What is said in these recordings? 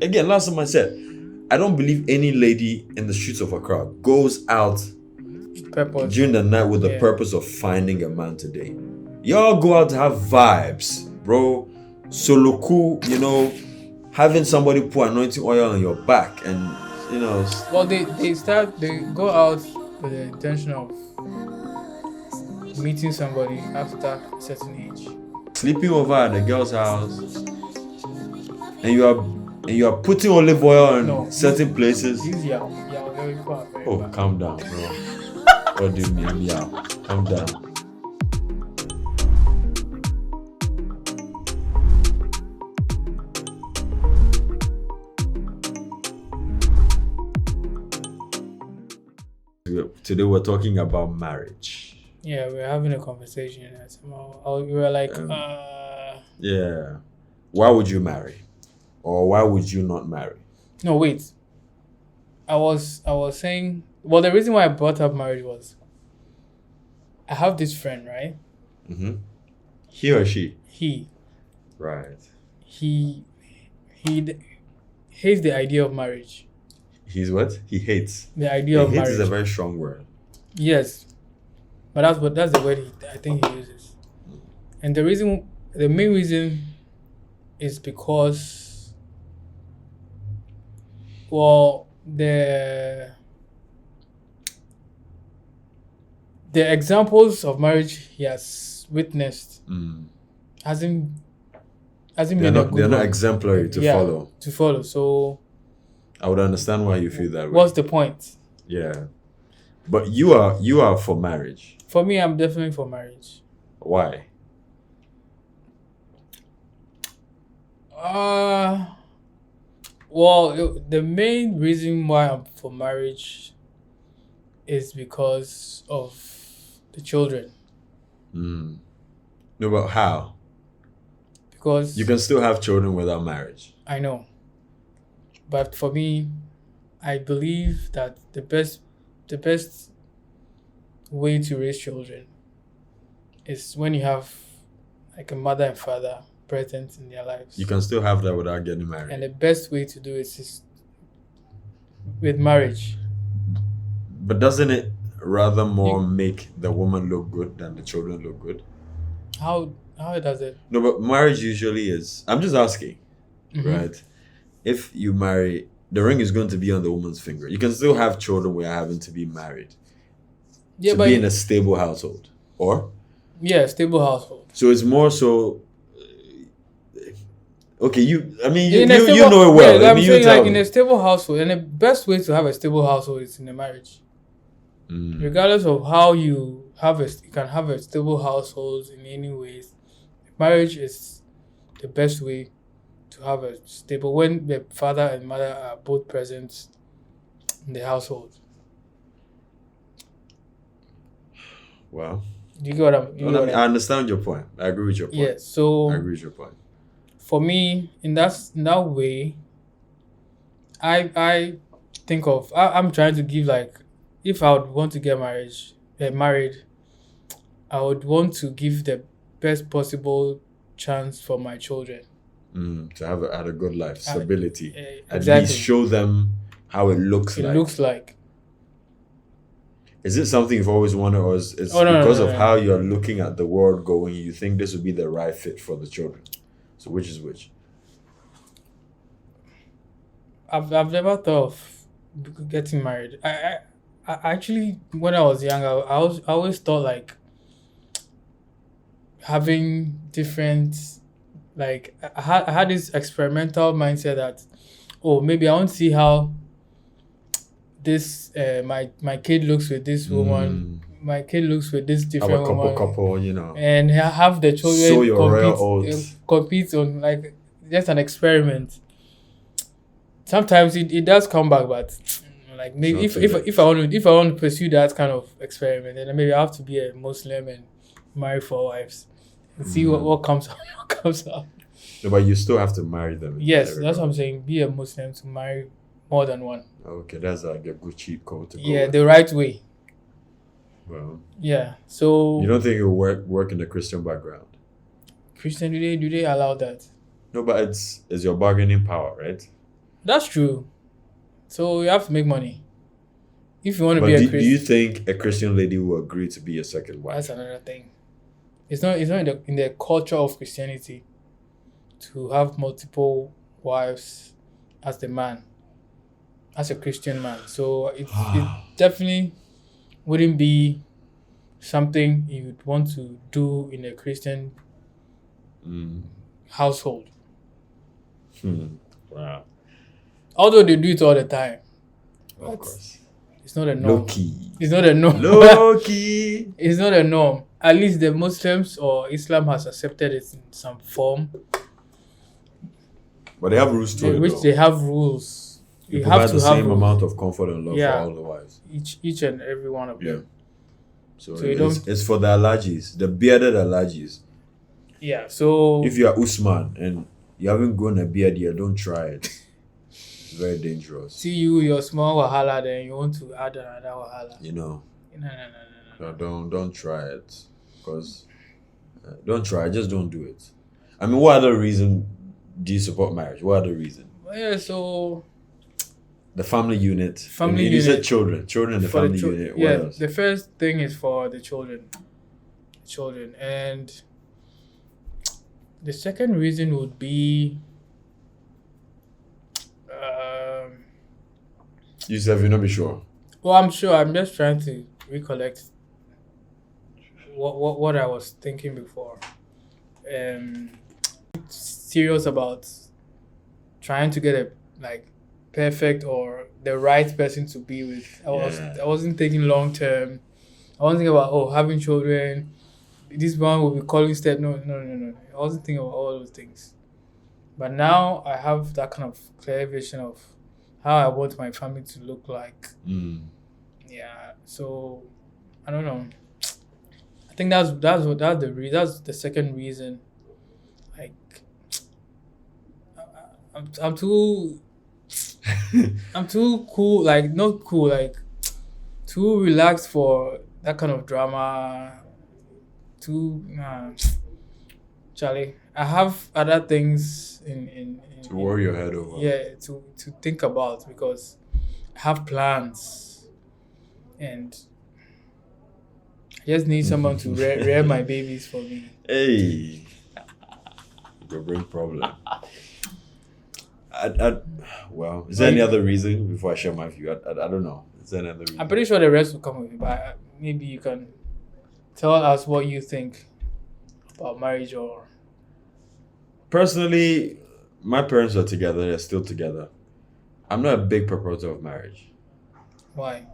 Again, last time I said, I don't believe any lady in the streets of Accra goes out Purpose. during the night with the Yeah. purpose of finding a man today. Y'all go out to have vibes, bro. Solo cool, having somebody pour anointing oil on your back and, Well, they go out with the intention of meeting somebody after a certain age. sleeping over at the girl's house and you are putting olive oil on certain places. These are very far. Oh, calm down, bro. What do you mean? Yeah, calm down. Today we're talking about marriage. Yeah, we're having a conversation and somehow we were like, Yeah. Why would you marry? Or why would you not marry? No, wait. I was saying, well, the reason why I brought up marriage was I have this friend, right? Mm-hmm. He or she? He. Right. He hates the idea of marriage. He's what? He hates. The idea of marriage. Hate is a very strong word. Yes. But that's the word I think he uses. And the main reason is because, well, the examples of marriage he has witnessed hasn't been a good They're not one. exemplary to follow. To follow. So I would understand why you feel that way. What's the point? Yeah. But you are for marriage. For me, I'm definitely for marriage. Why? Well, the main reason why I'm for marriage is because of the children. No, but how? Because you can still have children without marriage. I know. But for me, I believe that the best way to raise children is when you have like a mother and father present in their lives. You can still have that without getting married. And the best way to do it is with marriage. But doesn't it rather more make the woman look good than the children look good? How does it? No, but marriage usually is. I'm just asking, right? If you marry, the ring is going to be on the woman's finger. You can still have children without having to be married. Yeah, to be in a stable household, or? Yeah, stable household. So it's more so. Okay, you know it well. Yeah, I'm saying like in a stable household, and the best way to have a stable household is in a marriage. Regardless of how you can have a stable household in any ways. Marriage is the best way to have a stable when the father and mother are both present in the household. Well, do you get what I understand your point. I agree with your point. Yeah, so I agree with your point. For me, in that way, I think of I'm trying to give like if I would want to get married, I would want to give the best possible chance for my children. To have a good life, stability. Exactly. At least show them how it looks like. It looks like. Is it something you've always wanted, or is because of how you're looking at the world going, you think this would be the right fit for the children? So which is which? I've never thought of getting married. I actually, when I was young, I always thought like having different, like I had this experimental mindset that, maybe I want to see how this my kid looks with this woman. My kid looks with this different woman. Couple, and have the children show your real oath. Compete on like just an experiment. Sometimes it does come back, but like maybe if I want to pursue that kind of experiment, then maybe I have to be a Muslim and marry 4 wives and see what comes out. What comes out. No, but you still have to marry them. Yes, that's what I'm saying. Be a Muslim to marry more than one. Okay, that's like a good cheat code to go. Yeah, the right way. Well. Yeah. So you don't think it will work in the Christian background? Christian, do they allow that? No, but it's your bargaining power, right? That's true. So you have to make money if you want to But be a do you Christian. think a Christian lady will agree to be a second That's wife? another thing. It's not in the culture of Christianity to have multiple wives as the man, as a Christian man. So it definitely wouldn't be something you would want to do in a Christian household. Wow. Although they do it all the time. Of But course. it's not a Low norm. key. It's not a norm. Low key. It's not a norm. At least the Muslims or Islam has accepted it in some form, But they have rules to it, which though. they have rules. You You provide have to the have same rules. amount of comfort and love Yeah. for all the wives. Each and every one of Yeah. them. So, So you don't- it's for the allergies, the bearded allergies. Yeah. So If you are Usman and you haven't grown a beard yet, don't try it. It's very dangerous. see you your small wahala, then you want to add another wahala. You know. No. So don't try it, because don't try. Just don't do it. I mean, what other reason do you support marriage? What other reason? Yeah. So The family unit. Family You said unit. children in the for family the unit. What yeah, else? the first thing is for the children, and the second reason would be You said you're not be sure. well, I'm sure. I'm just trying to recollect what I was thinking before. Serious about trying to get a perfect or the right person to be with. Yeah. I wasn't thinking long term. I wasn't thinking about having children. This one will be calling step. No. I wasn't thinking about all those things. But now I have that kind of clear vision of how I want my family to look like. Yeah. So I don't know. I think that's the second reason. Like I'm too cool, not cool, too relaxed for that kind of drama. Charlie, I have other things in To worry your head over. yeah, to think about, because I have plans and I just need someone to rear my babies for me. Hey, you bring problem. Well, is there any other reason before I share my view? I don't know. Is there any other reason? I'm pretty sure the rest will come with me, but maybe you can tell us what you think about marriage. Or Personally, my parents are together. They're still together. I'm not a big proponent of marriage. why?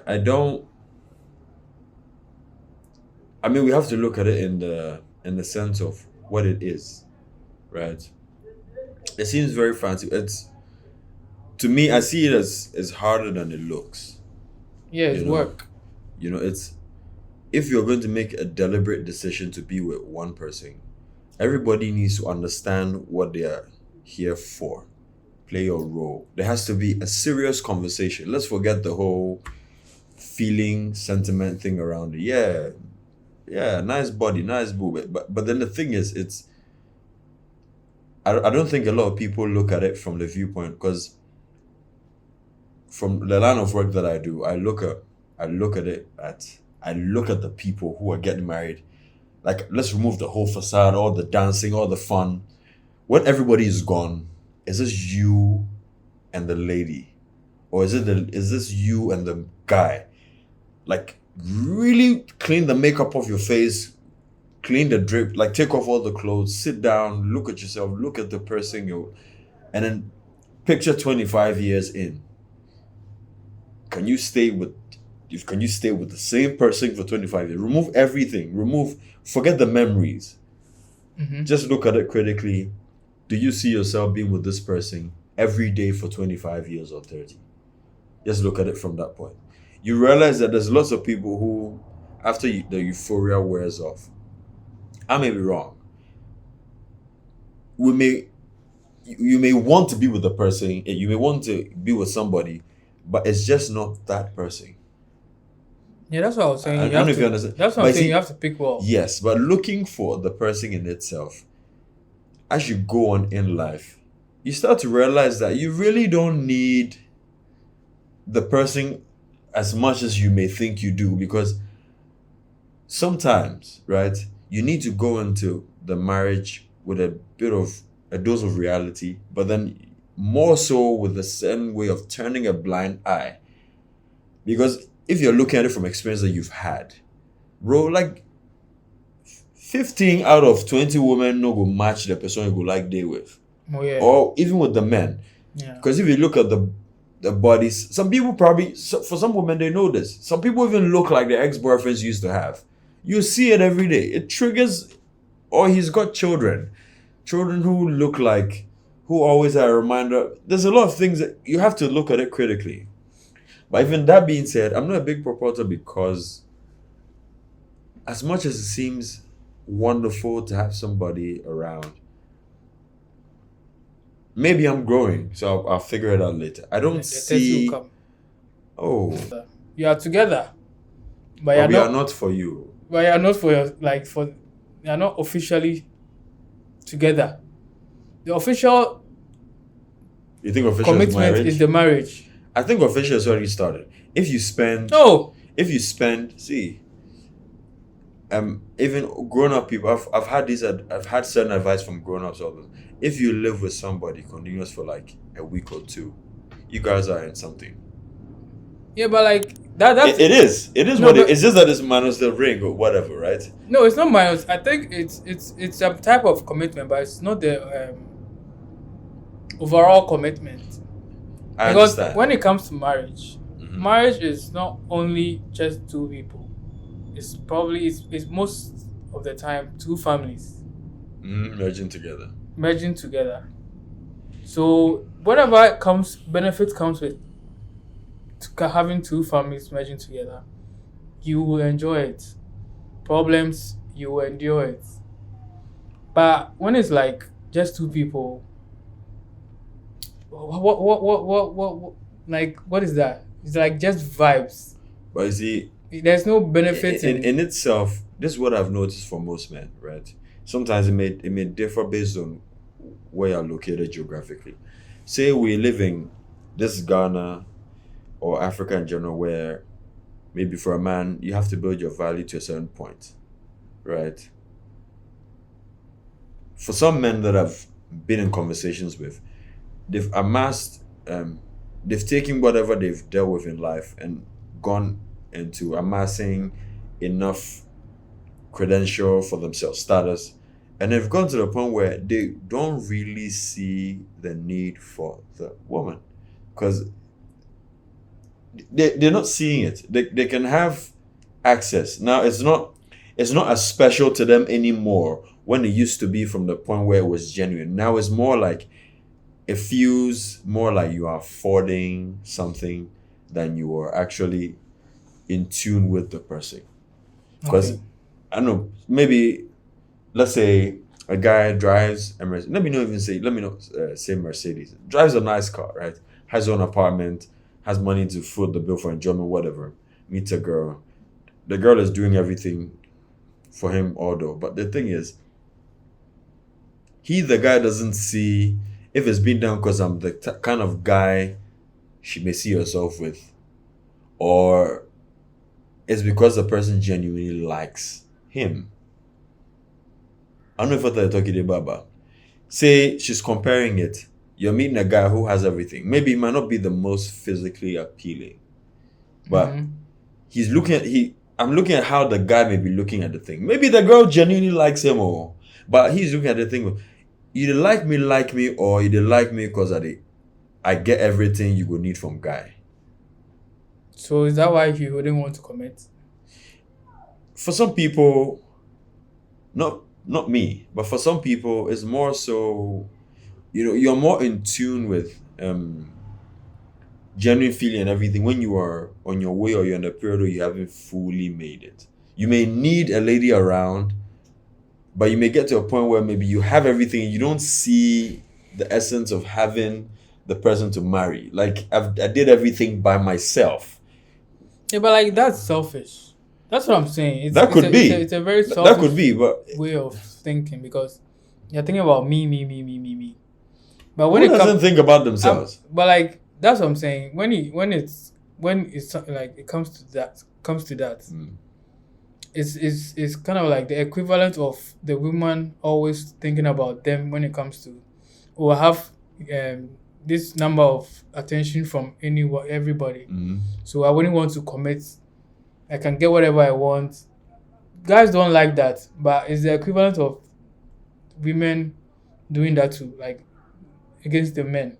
I don't. I mean, we have to look at it in the sense of what it is, right? It seems very fancy. To me, I see it as harder than it looks. Yeah, it's You know, work. It's if you're going to make a deliberate decision to be with one person, everybody needs to understand what they are here for. Play your role. There has to be a serious conversation. Let's forget the whole feeling, sentiment thing around it. Yeah, nice body, nice boob. But then the thing is, I don't think a lot of people look at it from the viewpoint, because from the line of work that I do, I look at the people who are getting married. Like, let's remove the whole facade, all the dancing, all the fun. When everybody is gone, is this you and the lady, or is this you and the guy? Like, really clean the makeup off your face, clean the drip, like take off all the clothes, sit down, look at yourself, look at the person and then picture 25 years in. Can you stay with the same person for 25 years? Remove everything. Forget the memories. Mm-hmm. Just look at it critically. Do you see yourself being with this person every day for 25 years or 30? Just look at it from that point. You realize that there's lots of people who, after the euphoria wears off, I may be wrong. You may want to be with the person, you may want to be with somebody, but it's just not that person. Yeah, that's what I was saying. I don't know if you understand. That's what But I'm saying. see- You have to pick well. Yes, but looking for the person in itself, as you go on in life, you start to realize that you really don't need the person as much as you may think you do, because sometimes, right, you need to go into the marriage with a bit of a dose of reality, but then more so with a certain way of turning a blind eye. Because if you're looking at it from experience that you've had, bro, like 15 out of 20 women no go match the person you go like day with. Oh yeah. Or even with the men. Yeah. Because if you look at the bodies, some people probably, for some women, they know this. Some people even look like their ex-boyfriends used to have. You see it every day. It triggers, or he's got children. Children who look like, who always are a reminder. There's a lot of things that you have to look at it critically. But even that being said, I'm not a big proponent, because as much as it seems wonderful to have somebody around, maybe I'm growing, so I'll figure it out later. I don't The test see. will come. Oh, You are together, but but we are not for you. But you are not for your you are not officially together. The official You think official is commitment marriage? is the marriage. I think official has already started. If you spend, No. see, even grown up people, I've had this, I've had certain advice from grown ups. If you live with somebody continuous for like a week or two, you guys are in something. Yeah, but like that's It is No, what but- it's just that it's minus the ring or whatever, right? no, it's not minus. I think it's a type of commitment, but it's not the overall commitment. I Because understand. when it comes to marriage, Mhm. marriage is not only just two people. It's probably it's most of the time two families Merging together. merging together. So whatever benefit comes with having two families merging together, you will enjoy it. Problems, you will endure it. But when it's like just two people, what like what is that? It's like just vibes. But you see, There's no benefit in itself, this is what I've noticed for most men, right? Sometimes it may differ based on where you're located geographically. Say we live in this Ghana or Africa in general, where maybe for a man you have to build your value to a certain point, right? For some men that I've been in conversations with, they've amassed, they've taken whatever they've dealt with in life and gone into amassing enough credential for themselves, status, and they've gone to the point where they don't really see the need for the woman, because they're not seeing it. They can have access now. It's not as special to them anymore when it used to be, from the point where it was genuine. Now it's more like, it feels more like you are affording something than you are actually in tune with the person. Because Okay. I don't know, maybe let's say a guy drives a Mercedes. Let me not say Mercedes. Drives a nice car, right? Has his own apartment, has money to foot the bill for enjoyment, whatever. Meets a girl. The girl is doing everything for him, although. But the thing is, the guy doesn't see if it's been done because I'm the kind of guy she may see herself with, or it's because the person genuinely likes him. I don't know if what they're talking about. Say she's comparing it. You're meeting a guy who has everything. Maybe he might not be the most physically appealing, but Mhm. he's looking at I'm looking at how the guy may be looking at the thing. Maybe the girl genuinely likes him, but he's looking at the thing with, you either like me, or you like me because I get everything you would need from guy. So is that why you wouldn't want to commit? For some people, not me, but for some people, it's more so, you're more in tune with genuine feeling and everything when you are on your way, or you're in a period where you haven't fully made it. You may need a lady around, but you may get to a point where maybe you have everything and you don't see the essence of having the person to marry. Like, I did everything by myself. Yeah, but like that's selfish. That's what I'm saying. That could be. It's a very selfish That could be, but way of thinking, because you're thinking about me. But when Who it doesn't comes, think about themselves? but like that's what I'm saying. When it's like it comes to that, Mm. it's kind of like the equivalent of the woman always thinking about them when it comes to, or have um this number of attention from everybody. Mm. So I wouldn't want to commit. I can get whatever I want. Guys don't like that, but it's the equivalent of women doing that too, like against the men.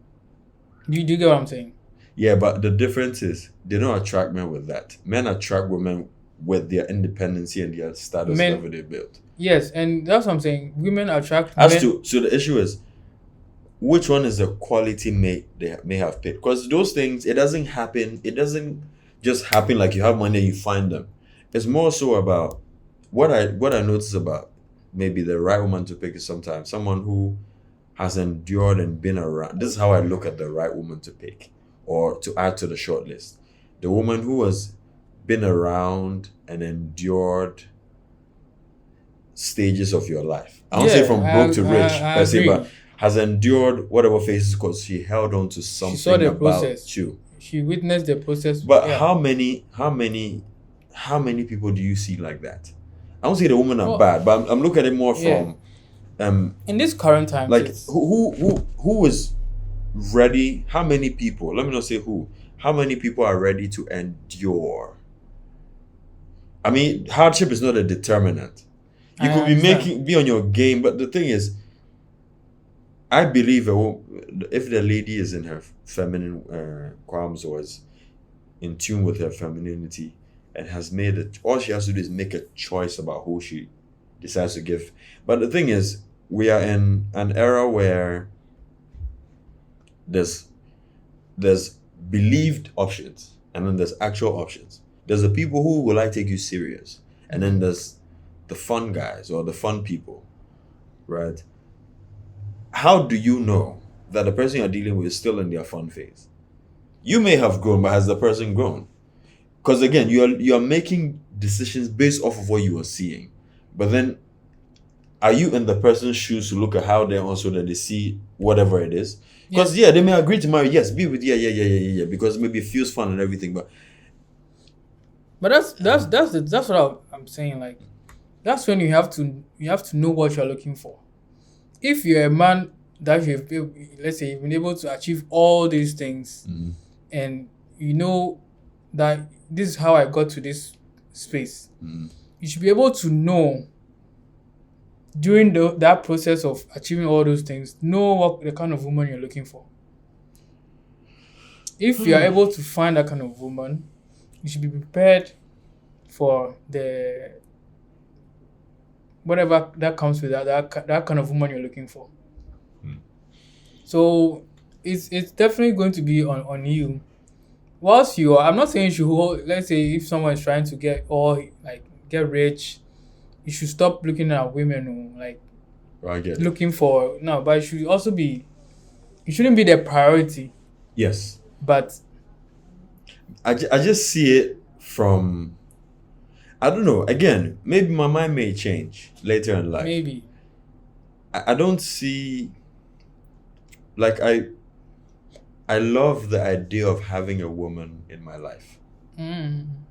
Do you get what I'm saying? Yeah, but the difference is they don't attract men with that. Men attract women with their independency and their status Men, level they built. yes, and that's what I'm saying. Women attract As men. to so the issue is which one is the quality mate they may have picked? Because those things it doesn't happen. It doesn't just happen like you have money and you find them. It's more so about what I notice about maybe the right woman to pick is sometimes someone who has endured and been around. This is how I look at the right woman to pick or to add to the short list. The woman who has been around and endured stages of your life. I don't say from broke to rich, I per se, agree. but has endured whatever phases because she held on to She saw something the about process. you. She witnessed the process. But yeah. how many people do you see like that? I don't say the women are Well, bad, but I'm looking at it more yeah. from In this current time, like who is ready? How many people? Let me not say who. How many people are ready to endure? I mean, hardship is not a determinant. You I could understand. be on your game, but the thing is, I believe if the lady is in her feminine qualms or is in tune with her femininity and has made it, all she has to do is make a choice about who she decides to give. But the thing is, we are in an era where there's believed options and then there's actual options. There's the people who will take you serious, and then there's the fun guys or the fun people, right? How do you know that the person you're dealing with is still in their fun phase? You may have grown, but has the person grown? Because again, you're making decisions based off of what you are seeing. But then are you in the person's shoes to look at how they're also that they see whatever it is? Because yeah, they may agree to marry, yes, be with yeah, because maybe it feels fun and everything, but that's what I'm saying. Like, that's when you have to know what you're looking for. If you're a man that let's say you've been able to achieve all these things, and you know that this is how I got to this space, you should be able to know during that process of achieving all those things, know what the kind of woman you're looking for. If you're able to find that kind of woman, you should be prepared for the whatever that comes with that kind of woman you're looking for. So it's definitely going to be on you. Whilst you are, I'm not saying you should hold, let's say if someone is trying to get rich, you should stop looking at women who like I get it. looking for no, but it should also be, it shouldn't be their priority. Yes. But I just see it from, I don't know, again, maybe my mind may change later in life. maybe I don't see, like I love the idea of having a woman in my life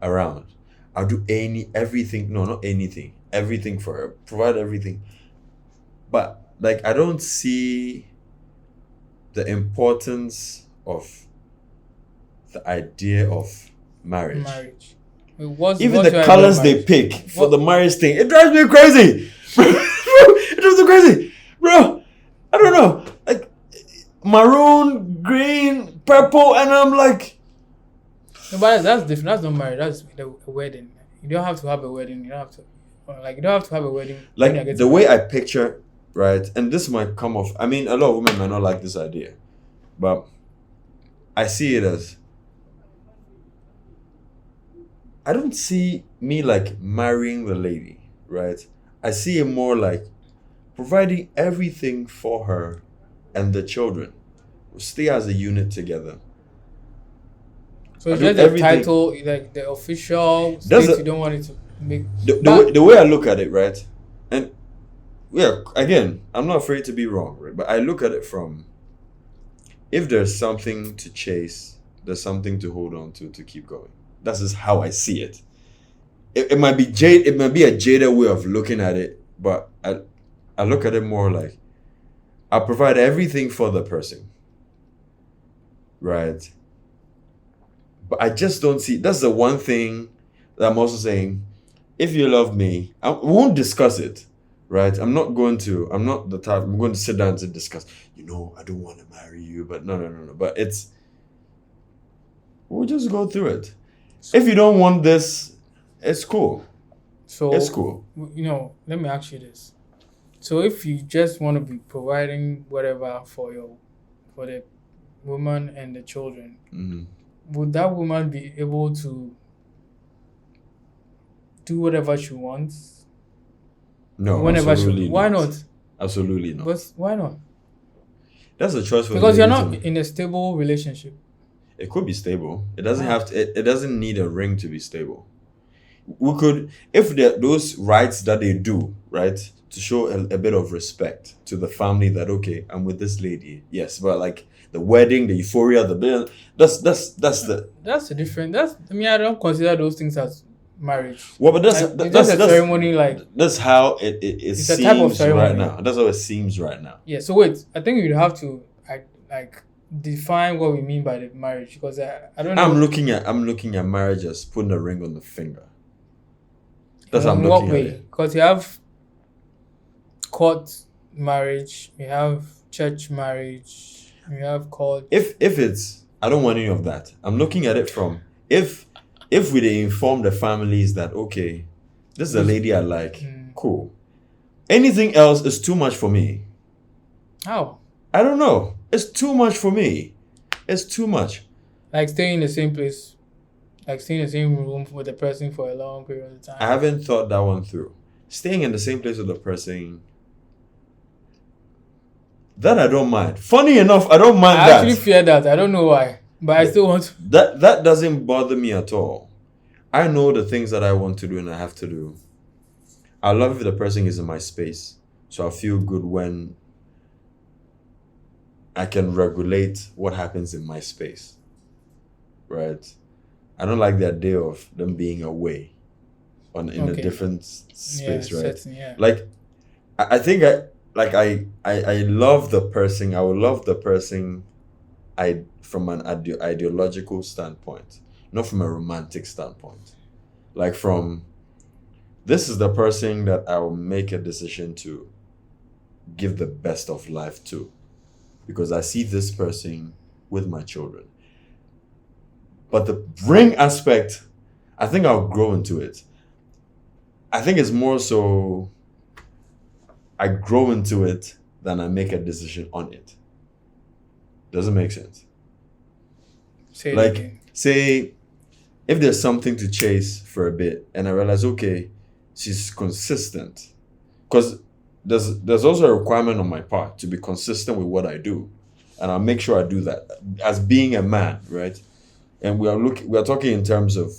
around. I'll do everything, no, not anything, everything for her, provide everything. But like, I don't see the importance of the idea of marriage. Even the colors they pick for the marriage thing, it drives me crazy. It drives me crazy, bro. I don't know, like maroon, green, purple, and I'm like, no, but that's different. That's not marriage. That's a wedding. You don't have to have a wedding. You don't have to have a wedding. Like the way I picture, right? And this might come off. I mean, a lot of women might not like this idea, but I see it as, I don't see me like marrying the lady, right? I see it more like providing everything for her and the children. We'll stay as a unit together. So it's just the title, like the official state, you don't want it to make. The way I look at it, right? And yeah, again, I'm not afraid to be wrong, right? But I look at it from if there's something to chase, there's something to hold on to keep going. That's just how I see it. It might be it might be a jaded way of looking at it, but I look at it more like I provide everything for the person, right? But I just don't see. That's the one thing that I'm also saying. If you love me, we won't discuss it, right? I'm not the type. I'm going to sit down to discuss. I don't want to marry you, but no. But we'll just go through it. If you don't want this, it's cool. So It's cool. Let me ask you this. So if you just want to be providing whatever for the woman and the children, would that woman be able to do whatever she wants? No, Whenever absolutely why not. not? Absolutely not. But why not? That's a choice for Because the you're lady not to make. in a stable relationship. It could be stable. It doesn't have to. It doesn't need a ring to be stable. We could, if those rights that they do, right, to show a bit of respect to the family that okay, I'm with this lady, yes, but like the wedding, the euphoria, the bill, that's a different. I don't consider those things as marriage. well, but It's just a ceremony. Like that's how it it's a type of seems right ceremony. now. That's how it seems right now. Yeah. So wait, I think you'd have to like define what we mean by the marriage, because I don't know. I'm looking at marriage as putting a ring on the finger. That's how I'm In what looking at way? it. Because you have court marriage, you have church marriage, you have court. If it's, I don't want any of that. I'm looking at it from if we inform the families that okay, this is a lady I like, cool. Anything else is too much for me. How? I don't know. It's too much for me. It's too much. Like staying in the same place, like staying in the same room with the person for a long period of time. I haven't thought that one through. Staying in the same place with the person, that I don't mind. Funny enough, I don't mind that. I actually fear that. I don't know why, but I still want to. That doesn't bother me at all. I know the things that I want to do and I have to do. I love if the person is in my space, so I feel good when I can regulate what happens in my space, right? I don't like the idea of them being away in a different space, right? Certainly, yeah. Like, I think I love the person. I will love the person from an ideological standpoint, not from a romantic standpoint. Like this is the person that I will make a decision to give the best of life to, because I see this person with my children. But the ring aspect, I think I'll grow into it. I think it's more so I grow into it than I make a decision on it. Doesn't make sense. Say it Like, again. say, if there's something to chase for a bit and I realize, okay, she's consistent. Because there's also a requirement on my part to be consistent with what I do. And I'll make sure I do that as being a man, right? And we are talking in terms of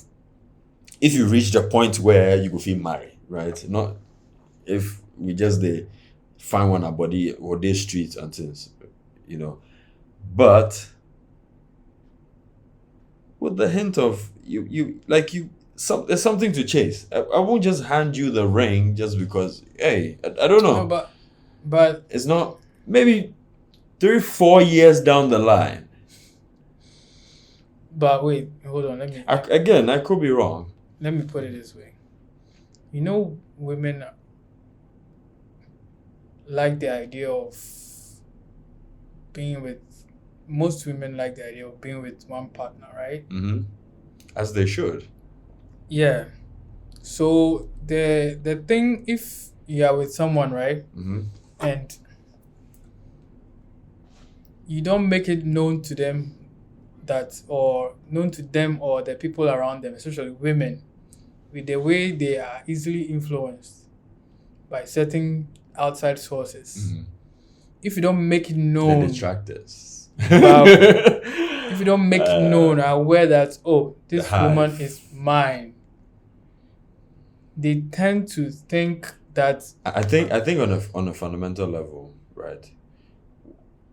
if you reach the point where you will feel married, right? Not if we just find one a body or they streets and things, But with the hint of there's something to chase. I won't just hand you the ring just because, hey, I don't know. No, but It's not, maybe 3-4 years down the line. But wait, hold on. I could be wrong. Let me put it this way. Women like the idea of being with. Most women like the idea of being with one partner, right? Mm-hmm. As they should. Yeah. So the thing, if you are with someone, right, and you don't make it known to them or the people around them, especially women, with the way they are easily influenced by certain outside sources. If you don't make it known, the detractors. If you don't make it known, aware that this woman is mine, they tend to think that. I think on a fundamental level, right?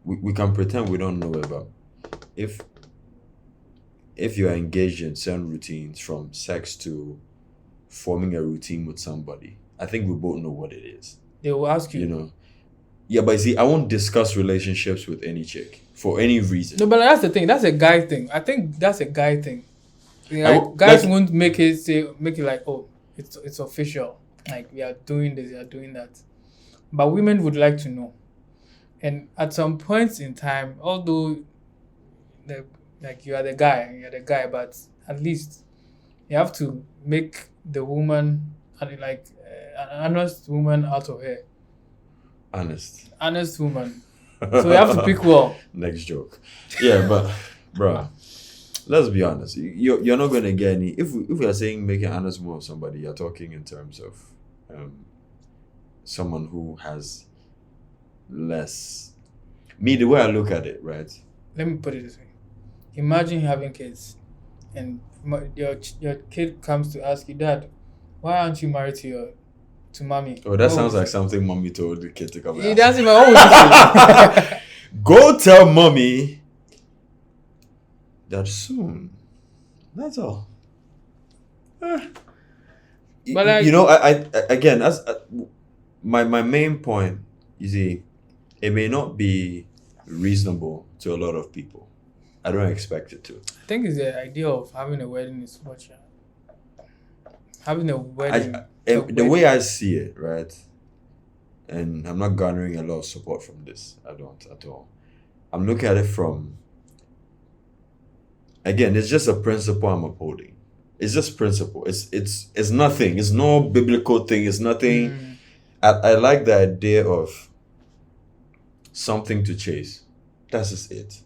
we can pretend we don't know it, but if you are engaged in certain routines, from sex to forming a routine with somebody, I think we both know what it is. They will ask you. You know. Yeah, but see, I won't discuss relationships with any chick for any reason. No, but that's the thing. That's a guy thing. I think that's a guy thing. Like, guys won't make it like, oh, it's official. Like, we are doing this, we are doing that. But women would like to know. And at some points in time, although you are the guy, but at least you have to make the woman an honest woman out of her. Honest woman. So you have to pick well. Next joke. Yeah, but bruh, let's be honest. You're not gonna get any. If we are saying make an honest woman of somebody, you're talking in terms of someone who has less. Me, the way I look at it, right? Let me put it this way. Imagine having kids, and your kid comes to ask you, Dad, why aren't you married to mommy? Oh, that sounds like something mommy told the kid to come. He doesn't even. What would you say? Go tell mommy that soon. That's all. But like, you know, I again, as my main point, you see, it may not be reasonable to a lot of people. I don't expect it to. I think it's the idea of having a wedding is what having a wedding. The way I see it, right, and I'm not garnering a lot of support from this. I don't at all. I'm looking at it from, again, it's just a principle I'm upholding. It's just principle. It's nothing. It's no biblical thing. It's nothing. I like the idea of something to chase. That's just it.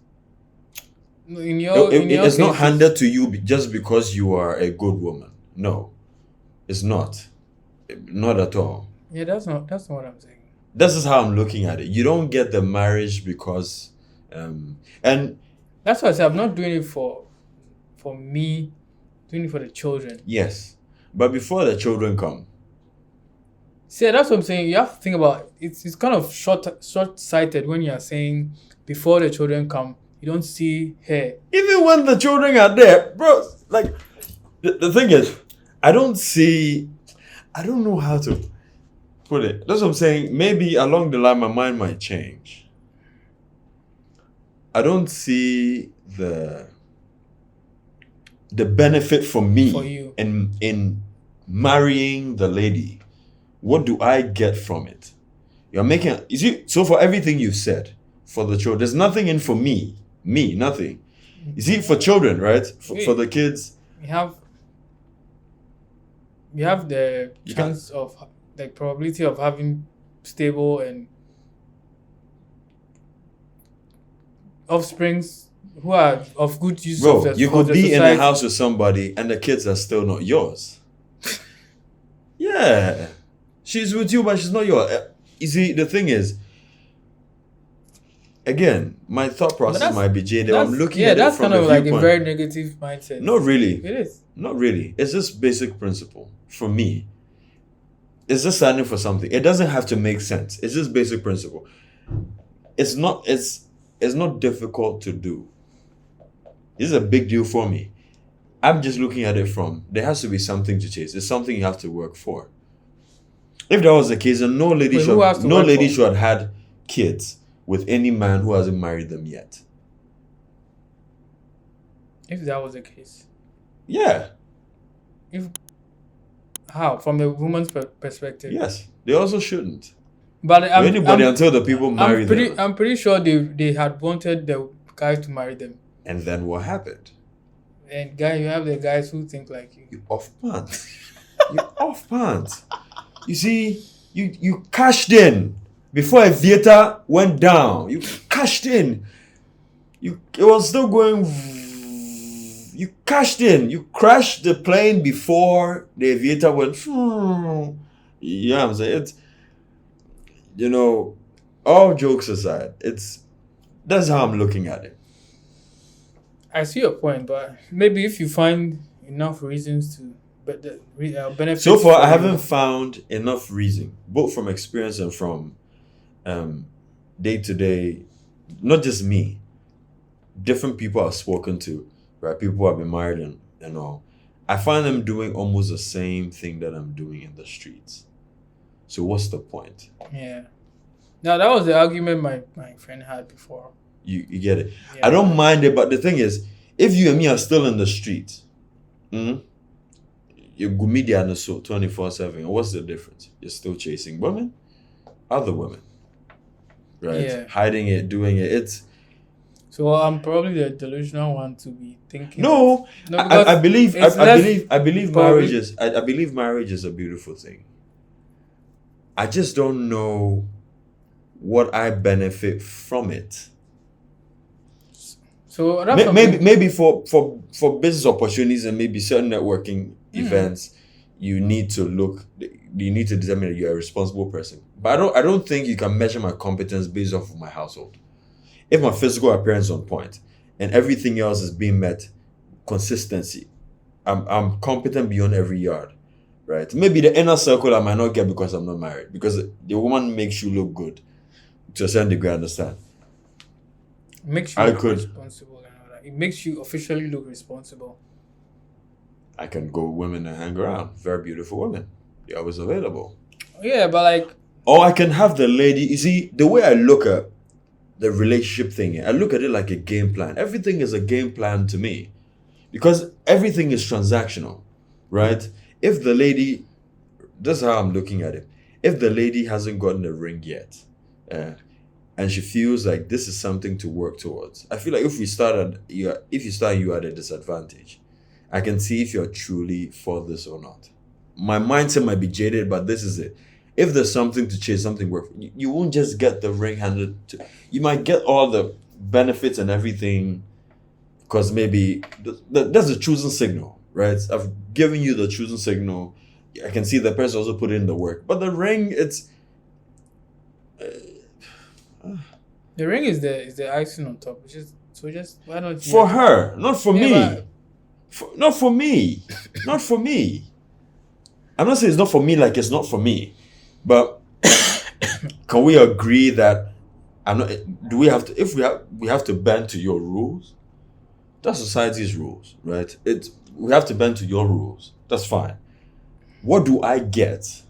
It's not handed to you just because you are a good woman. No, it's not. Not at all. Yeah, that's not what I'm saying. This is how I'm looking at it. You don't get the marriage because, and that's why I said I'm not doing it for me, doing it for the children. Yes, but before the children come. See, that's what I'm saying. You have to think about it's kind of short-sighted when you are saying before the children come, you don't see her. Even when the children are there, bro. Like the thing is, I don't know how to put it. That's what I'm saying. Maybe along the line, my mind might change. I don't see the benefit for me for you in marrying the lady. What do I get from it? You see, so for everything you said, for the children, there's nothing in for me, nothing. You see, for children, right? For the kids, you have the chance of the probability of having stable and offsprings who are of good use. Bro, you could be in a house with somebody and the kids are still not yours. Yeah. She's with you, but she's not yours. You see, the thing is, again, my thought process might be jaded. I'm looking at it from kind of like viewpoint. a very negative mindset. Not really. It is. Not really. It's just basic principle for me. It's just standing for something. It doesn't have to make sense. It's just basic principle. It's not difficult to do. This is a big deal for me. I'm just looking at it from, there has to be something to chase. It's something you have to work for. If that was the case, then no lady should have had kids with any man who hasn't married them yet. If that was the case. Yeah. How? From the woman's perspective? Yes. They also shouldn't. But until the people marry them. I'm pretty sure they had wanted the guys to marry them. And then what happened? And you have the guys who think like you. You off pants. You off pants. You see, you cashed in before a theater went down. You cashed in. It was still going. You cashed in. You crashed the plane before the aviator went. Yeah, I'm saying it's. All jokes aside, that's how I'm looking at it. I see your point, but maybe if you find enough reasons to benefit. So far, I haven't found enough reason, both from experience and from day-to-day not just me, different people I've spoken to, right? People who have been married and all. I find them doing almost the same thing that I'm doing in the streets. So what's the point? Yeah. Now that was the argument my friend had before. You get it? Yeah. I don't mind it, but the thing is, if you and me are still in the street, you go media and so 24/7. What's the difference? You're still chasing women, other women, right? Yeah. Hiding it, doing it. It's So I'm probably the delusional one to be thinking. no. because I believe. it's I believe probably- marriage is. I believe marriage is a beautiful thing. I just don't know what I benefit from it. So that's something- Maybe for business opportunities and maybe certain networking events, you need to determine that you're a responsible person. But I don't think you can measure my competence based off of my household. If my physical appearance is on point and everything else is being met, consistency, I'm competent beyond every yard, right? Maybe the inner circle I might not get because I'm not married, because the woman makes you look good to a certain degree. I understand. makes you I look could- responsible and all that. It makes you officially look responsible. I can go with women and hang around. Very beautiful women. They're always available. Yeah, but like Or I can have the lady. You see, the way I look at the relationship thing, I look at it like a game plan. Everything is a game plan to me because everything is transactional, right? If the lady, that's how I'm looking at it. If the lady hasn't gotten a ring yet, and she feels like this is something to work towards, I feel like if you start you at a disadvantage. I can see if you're truly for this or not. My mindset might be jaded, but this is it. If there's something to chase, something work, you won't just get the ring handed to you. Might get all the benefits and everything because maybe that's a chosen signal, right? I've given you the chosen signal. I can see the person also put in the work, but the ring, it's the ring is the icing on top. Just why don't you for her, not for Yeah, me. but- Not for me. Not for me. I'm not saying it's not for me like it's not for me. But can we agree that I'm not do we have to if we have to bend to your rules? That's society's rules, right? We have to bend to your rules. That's fine. What do I get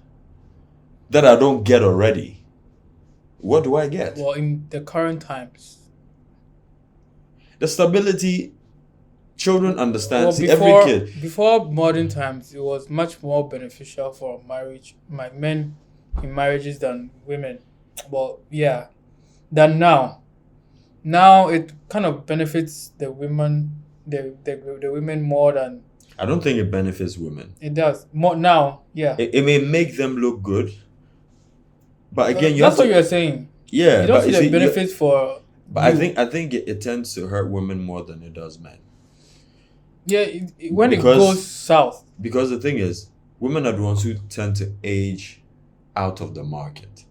that I don't get already? What do I get? Well, in the current times. The stability. Children understand. Well, See, before, every kid. before modern times, it was much more beneficial for men in marriages than women. Well, yeah, than now. Now it kind of benefits the women, the women more than I don't think it benefits women. it does. More now, yeah. It may make them look good, but again, you That's have what to. you're saying. Yeah, You don't but see you the see, benefits for. but you. I think it tends to hurt women more than it does men. Yeah, when it Because- goes south. Because the thing is, women are the ones who tend to age out of the market.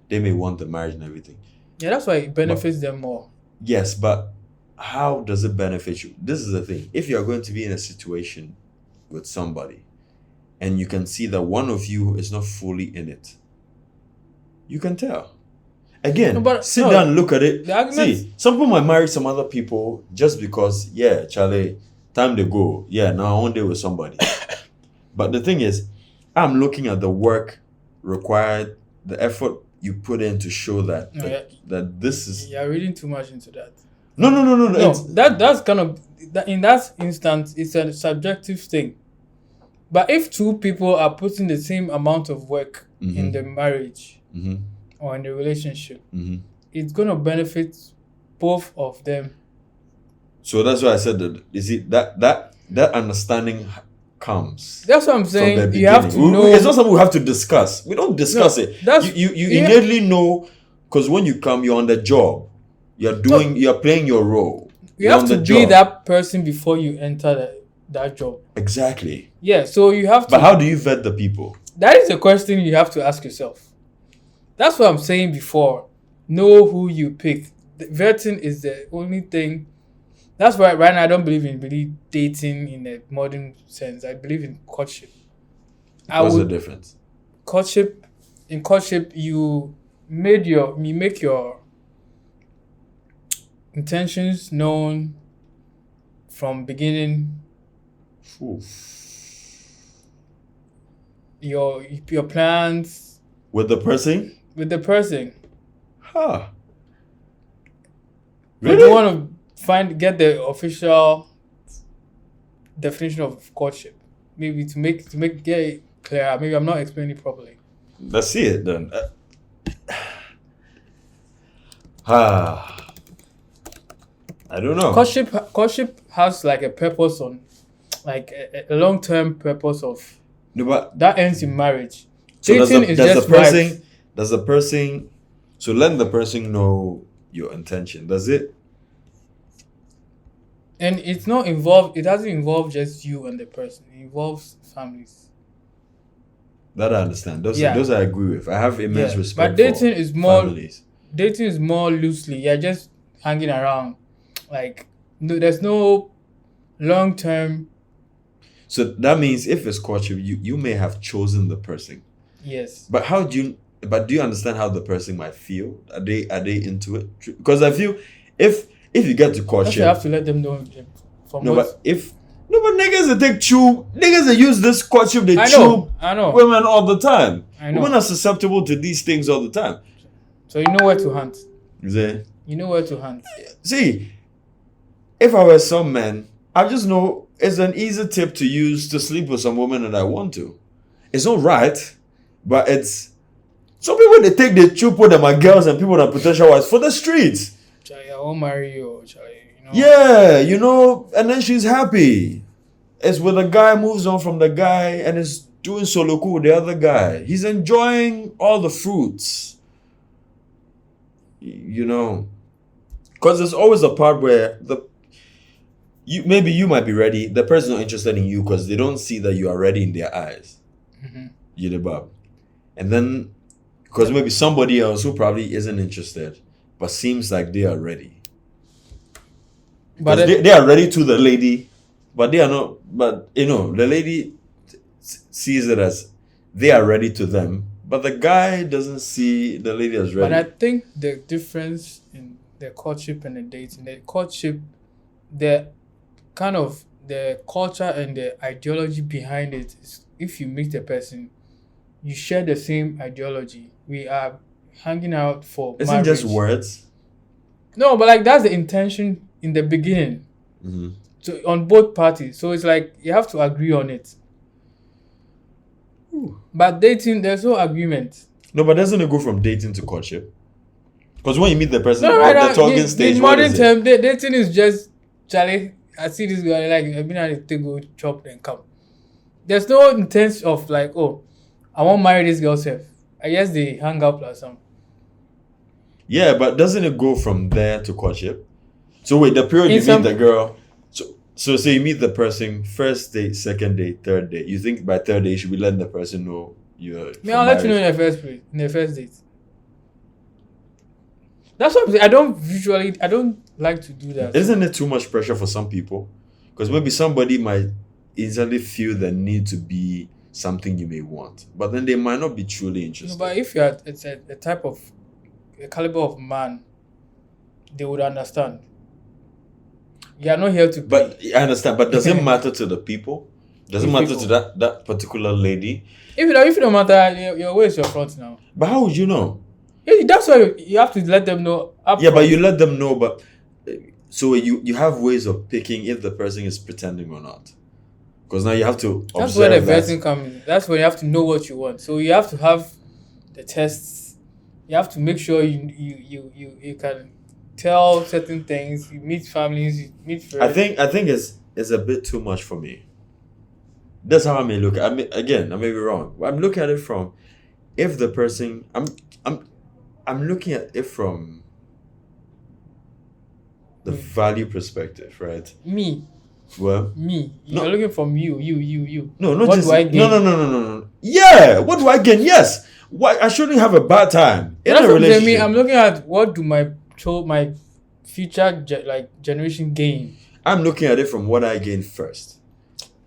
They may want the marriage and everything. Yeah, that's why it benefits them more. Yes, but how does it benefit you? This is the thing. If you are going to be in a situation with somebody and you can see that one of you is not fully in it, you can tell. Again, No, but- sit no, down and look at it. the argument- See, some people might marry some other people just because, yeah, Charlie, time to go. Yeah, now I want to deal with somebody. But the thing is, I'm looking at the work required, the effort you put in to show that No, yeah. that this is You're reading too much into that. no. No, it's- that's kind of in that instance, it's a subjective thing. But if two people are putting the same amount of work in the marriage Mhm, or in the relationship, mhm. it's gonna benefit both of them. So that's why I said that. You see, that understanding comes That's what I'm from saying. the You have to beginning. know. It's not something we have to discuss. We don't discuss it. that's- You yeah. innately know because when you come, you're on the job. You're playing your role. You You're have on to the be job. that person before you enter that job. Exactly. Yeah, so you have to. But how do you vet the people? That is a question you have to ask yourself. That's what I'm saying before. Know who you pick. The vetting is the only thing. That's why right now I don't believe in really dating in a modern sense. I believe in courtship. What's the difference? In courtship you make your intentions known from beginning. Ooh. Your plans With the person? with the person. Huh. But you Really? want to get the official definition of courtship, maybe to get it clearer. Maybe I'm not explaining it properly. Let's see it then. I don't know. Courtship has like a purpose on, like a long term purpose of No, but that ends in marriage. so Dating is just vibes. does the person so letting the person know your intention, does it? And it's not involved. It doesn't involve just you and the person. It involves families. That I understand. Those Yeah. those I agree with. I have immense Yeah. respect But dating for is more families. dating is more loosely. You're just hanging around. Like no, there's no long term. So that means if it's courtship, you may have chosen the person. Yes. But do you understand how the person might feel? Are they into it? Because I feel if you get to That's why courtship, you have to let them know. From no, what but niggas that take niggas that use this courtship, they I chew know. women all the time. I know. Women are susceptible to these things all the time. So you know where to hunt. See, You know where to hunt. see, if I were some man, I just know it's an easy tip to use to sleep with some woman that I want to. It's not right, but it's some people they take the chew put them are girls and people that are potential wives for the streets. Charlie, I won't marry you, Charlie. You know. Yeah, and then she's happy. It's when the guy moves on from the guy and is doing solo cool with the other guy. He's enjoying all the fruits. Because there's always a part where maybe you might be ready. The person's not interested in you because they don't see that you are ready in their eyes. Mm-hmm. You know, Bob. And then, because maybe somebody else who probably isn't interested, but seems like they are ready. But they are ready to the lady, but they are not. But the lady sees it as they are ready to them, but the guy doesn't see the lady as ready. But I think the difference in the courtship and the dating, the courtship, the kind of the culture and the ideology behind it is if you meet a person, you share the same ideology. We are hanging out for Isn't marriage. just words? No, but like that's the intention in the beginning. Mm-hmm. So on both parties. So it's like you have to agree on it. Ooh. But dating, there's no agreement. No, but doesn't it go from dating to courtship? Because when you meet the person, No, the talking stage, in what modern is term, dating is just Charlie. I see this guy like I've been at to go chop and come. There's no intent of like, oh, I won't marry this girl self. I guess they hang up or something. Yeah, but doesn't it go from there to courtship? So wait, the period you meet the girl. So say you meet the person, first date, second date, third date. You think by third date you should be letting the person know you're. I'll let you know in the first place, in the first date. That's what I'm saying. I don't like to do that. Isn't it too much pressure for some people? Because maybe somebody might easily feel the need to be something you may want, but then they might not be truly interested. No, but if you're it's a type of a caliber of man, they would understand. You are not here to. But I understand. But does it matter to the people? Does it matter to that particular lady? If it don't matter, your way is your front now. But how would you know? That's why you have to let them know. Yeah, but you let them know. But so you have ways of picking if the person is pretending or not. Because now you have to. That's where the vetting comes in. That's where you have to know what you want. So you have to have the tests. You have to make sure you can tell certain things. You meet families. You meet friends. I think it's a bit too much for me. That's how I may look. I may be wrong. I'm looking at it from if the person. I'm looking at it from the value perspective, right? Me. Well, You're looking from you. No, not what just do I gain? No. Yeah, what do I gain? Yes. Why I shouldn't have a bad time in a relationship. I'm looking at what do my future generation gain. I'm looking at it from what I gain first.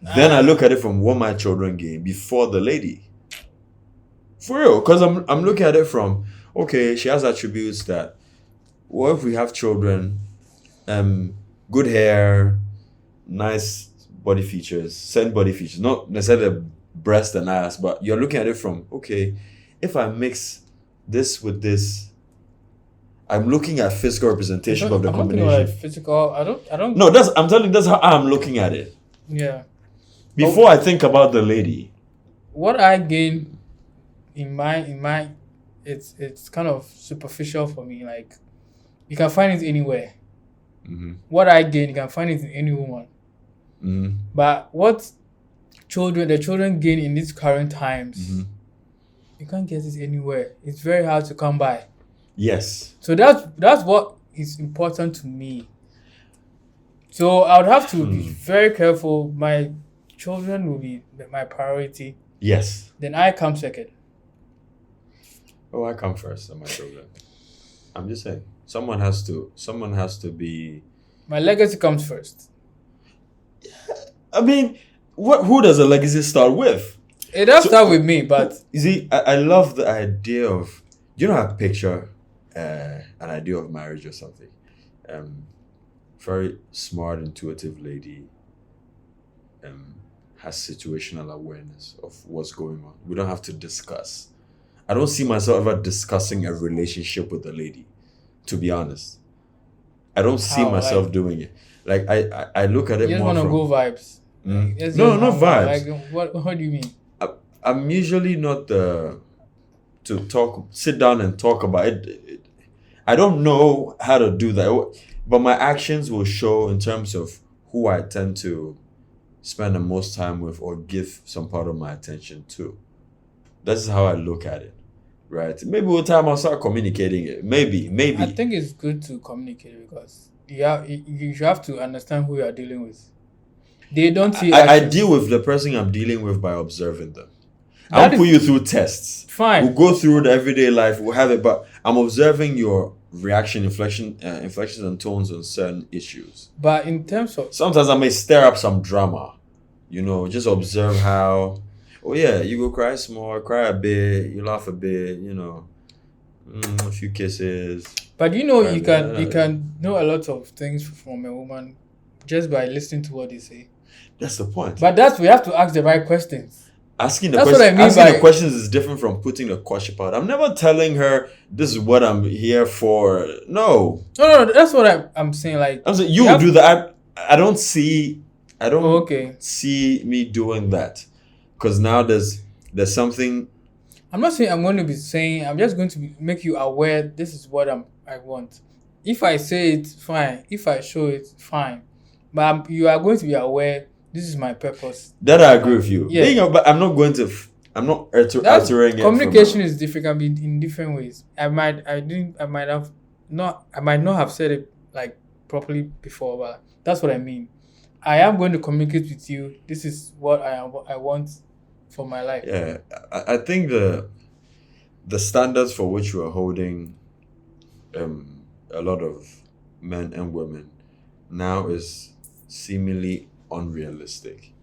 Then I look at it from what my children gain before the lady. For real, because I'm looking at it from okay, she has attributes that. What if we have children? good hair, nice body features, certain body features, not necessarily breast and ass, but you're looking at it from, okay, if I mix this with this, I'm looking at physical representation of the I'm not thinking about like combination. physical. I don't. No, I'm telling you, that's how I'm looking at it. Yeah. Before I think about the lady. What I gain in my, it's kind of superficial for me. Like, you can find it anywhere. Mm-hmm. What I gain, you can find it in any woman. Mm-hmm. But what the children gain in these current times, Mm-hmm. you can't get it anywhere. It's very hard to come by. Yes. So that's what is important to me. So I would have to be very careful. My children will be my priority. Yes. Then I come second. Oh, I come first on my children. I'm just saying. Someone has to be. My legacy comes first. I mean, who does a legacy start with? It does start with me, but You see, I love the idea of, you know, I picture an idea of marriage or something. Very smart, intuitive lady. Has situational awareness of what's going on. We don't have to discuss. I don't see myself ever discussing a relationship with a lady, to be honest. I don't see How, myself like- doing it. Like I look at you it just more want to from. go vibes. Mm. Let's No, just not hang out. vibes. Like, what do you mean? I'm usually not the to sit down and talk about it. I don't know how to do that, but my actions will show in terms of who I tend to spend the most time with or give some part of my attention to. That's how I look at it, right? Maybe with time I'll start communicating it. Maybe. I think it's good to communicate because you have to understand who you are dealing with. They don't see I actions. deal with the person I'm dealing with by observing them. That I'll put you through tests. Fine. We'll go through the everyday life. We'll have it, but I'm observing your reaction, inflections, and tones on certain issues. But in terms of Sometimes I may stir up some drama. You know, just observe how. Oh yeah, you go cry small, cry a bit, you laugh a bit. You know, a few kisses. But you know, you Right, can know a lot of things from a woman just by listening to what they say. That's the point. But we have to ask the right questions. Asking the That's question, what I mean asking by- the questions is different from putting the question out. I'm never telling her this is what I'm here for. No, No, that's what I'm saying. Like, I'm saying you have- do that. I don't see. I don't Oh, okay. see me doing that, because now there's something. I'm not saying I'm going to be saying. I'm just going to make you aware. This is what I want. If I say it, fine. If I show it, fine. But you are going to be aware. This is my purpose. That I agree with you. Yeah. But I'm not going to. I'm not That's altering it. communication is different. Can be in different ways. I might not have said it like properly before, but that's what I mean. I am going to communicate with you. This is what I want for my life. Yeah, I think the standards for which we're holding a lot of men and women now is seemingly unrealistic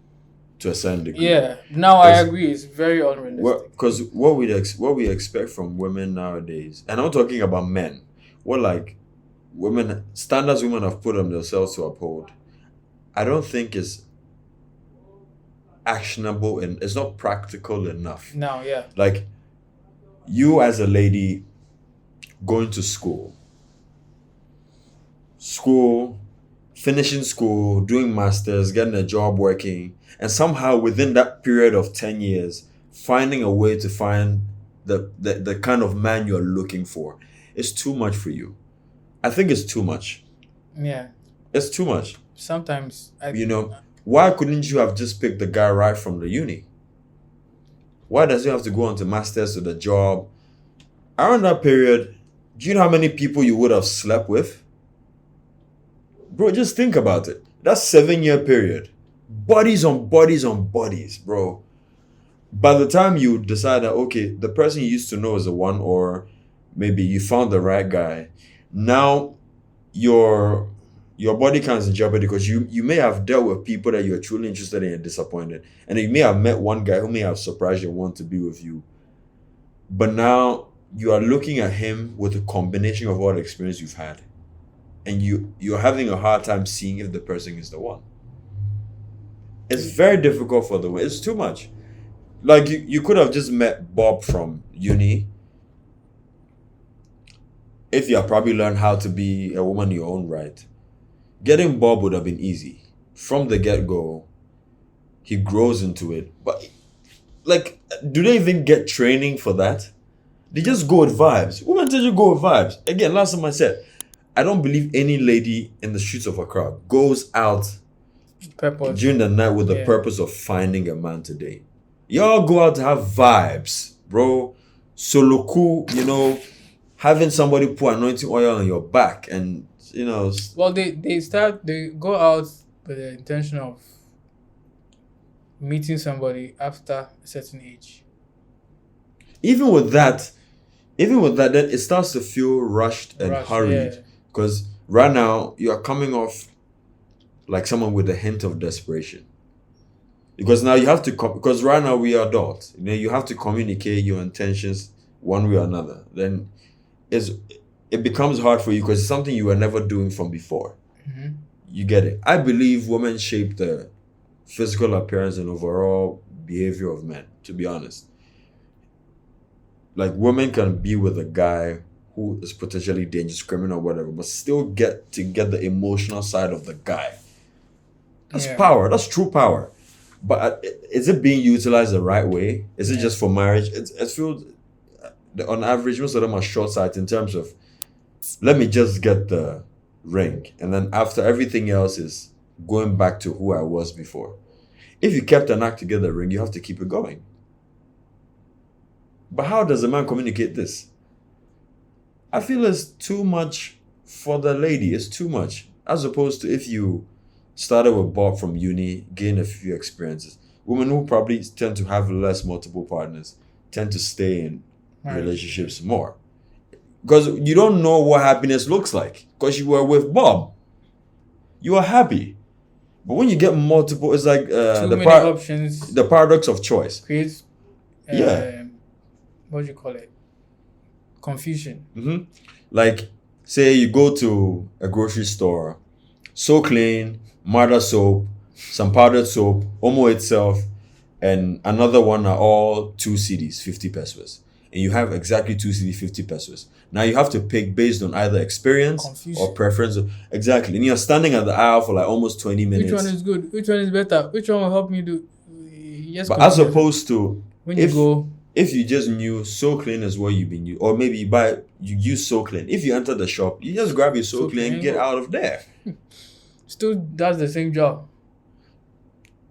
to a certain degree. Yeah. Now I Because- agree. It's very unrealistic. Because what we expect from women nowadays, and I'm not talking about men, what like women standards women have put on themselves to uphold, I don't think is actionable and it's not practical enough. Now, yeah. Like you as a lady going to finishing school, doing masters, getting a job, working, and somehow within that period of 10 years finding a way to find the kind of man you're looking for is too much for you. I think it's too much. Yeah. It's too much. Sometimes Why couldn't you have just picked the guy right from the uni? Why does he have to go on to masters to the job? Around that period, do you know how many people you would have slept with? Bro, just think about it. That's 7-year period. Bodies on bodies on bodies, bro. By the time you decide that, okay, the person you used to know is the one, or maybe you found the right guy, now your body count is in jeopardy because you may have dealt with people that you're truly interested in and disappointed. And you may have met one guy who may have surprised you and want to be with you. But now you are looking at him with a combination of all the experience you've had. and you're having a hard time seeing if the person is the one. It's very difficult for the women. It's too much. Like you could have just met Bob from uni. If you have probably learned how to be a woman in your own right, getting Bob would have been easy. From the get-go, he grows into it. But like, do they even get training for that? They just go with vibes. Women tell you go with vibes. Again, last time I said, I don't believe any lady in the streets of Accra goes out Purpose. during the night with the purpose of finding a man to date. Y'all go out to have vibes, bro. Soloku, having somebody put anointing oil on your back and, Well, they go out with the intention of meeting somebody after a certain age. Even with that, then it starts to feel rushed and hurried. Because right now, you are coming off like someone with a hint of desperation. Because now you have to, because right now we are adults. You have to communicate your intentions one way or another. Then it becomes hard for you because it's something you were never doing from before. Mm-hmm. You get it. I believe women shape the physical appearance and overall behavior of men, to be honest. Like, women can be with a guy who is potentially dangerous, criminal, whatever, but still get the emotional side of the guy. That's power. That's true power. But is it being utilized the right way? Is it just for marriage? It feels, on average, most of them are short-sighted in terms of, let me just get the ring. And then after, everything else is going back to who I was before. If you kept an act together ring, you have to keep it going. But how does a man communicate this? I feel it's too much for the lady. It's too much. As opposed to if you started with Bob from uni, gain a few experiences. Women who probably tend to have less multiple partners tend to stay in relationships more. Because you don't know what happiness looks like. Because you were with Bob. You are happy. But when you get multiple, it's like too many options. The paradox of choice. Creates what do you call it? Confusion. Mm-hmm. Like, say you go to a grocery store, So Clean, Marda soap, some powdered soap, Omo itself, and another one are all 2 cedis, 50 pesos. And you have exactly 2 cedis, 50 pesos. Now you have to pick based on either experience or preference. Exactly. And you're standing at the aisle for like almost 20 minutes. Which one is good? Which one is better? Which one will help me do? Yes. But as opposed to when you go, if you just knew So Clean is what you've been using, or maybe you use So Clean. If you enter the shop, you just grab your So Clean and get out of there. Still does the same job.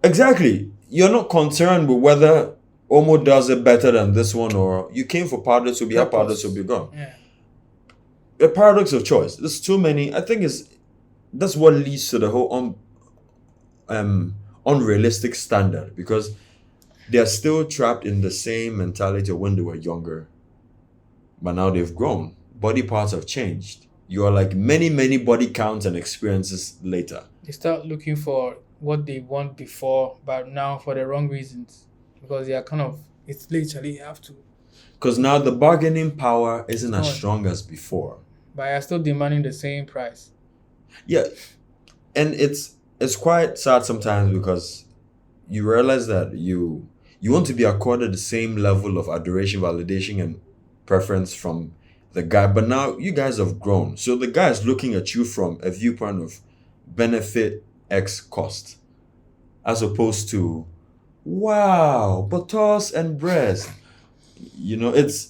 Exactly. You're not concerned with whether Omo does it better than this one, or you came for powder, so you have powder, so be gone. Yeah. The paradox of choice. There's too many. I think that's what leads to the whole unrealistic standard, because they're still trapped in the same mentality of when they were younger, but now they've grown. Body parts have changed. You are like many, many body counts and experiences later. They start looking for what they want before, but now for the wrong reasons, because they are it's literally you have to. Because now the bargaining power isn't as strong as before. But you're still demanding the same price. Yeah, and it's quite sad sometimes, because you realize that you want to be accorded the same level of adoration, validation, and preference from the guy, but now you guys have grown. So the guy is looking at you from a viewpoint of benefit x cost, as opposed to, wow, buttocks and breast. It's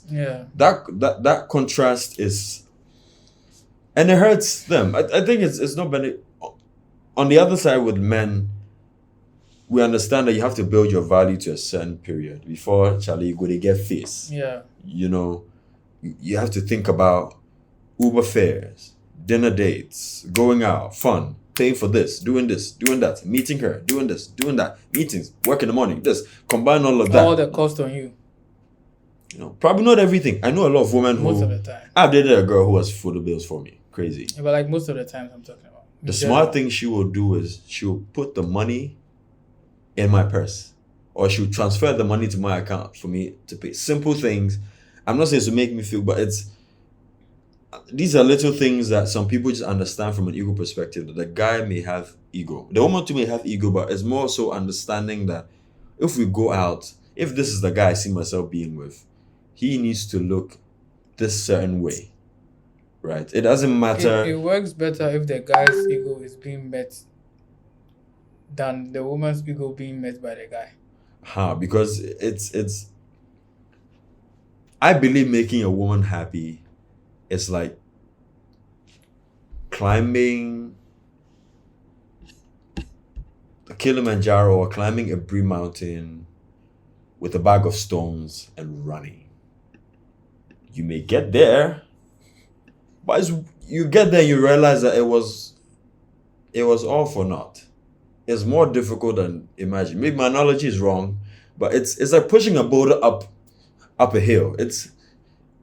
that contrast is, and it hurts them. I think it's not benefit. On the other side, with men, we understand that you have to build your value to a certain period before Charlie you go to get face. Yeah. You have to think about Uber fares, dinner dates, going out, fun, paying for this, doing that, meeting her, doing this, doing that, meetings, work in the morning, this, combine all of that. All the cost on you. Probably not everything. I know a lot of women most of the time. I've dated a girl who has footed bills for me. Crazy. Yeah, but like most of the times I'm talking about. The smart thing she will do is she will put the money in my purse, or she will transfer the money to my account for me to pay. Simple things. I'm not saying it's to make me feel, but these are little things that some people just understand from an ego perspective. That the guy may have ego, the woman too may have ego, but it's more so understanding that if we go out, if this is the guy I see myself being with, he needs to look this certain way, right? It doesn't matter. It works better if the guy's ego is being met than the woman's ego being met by the guy. Because it's I believe making a woman happy is like climbing the Kilimanjaro or climbing a Brie mountain with a bag of stones and running. You may get there, but you get there and you realize that it was all for naught. It's more difficult than imagine. Maybe my analogy is wrong, but it's like pushing a boulder up a hill. It's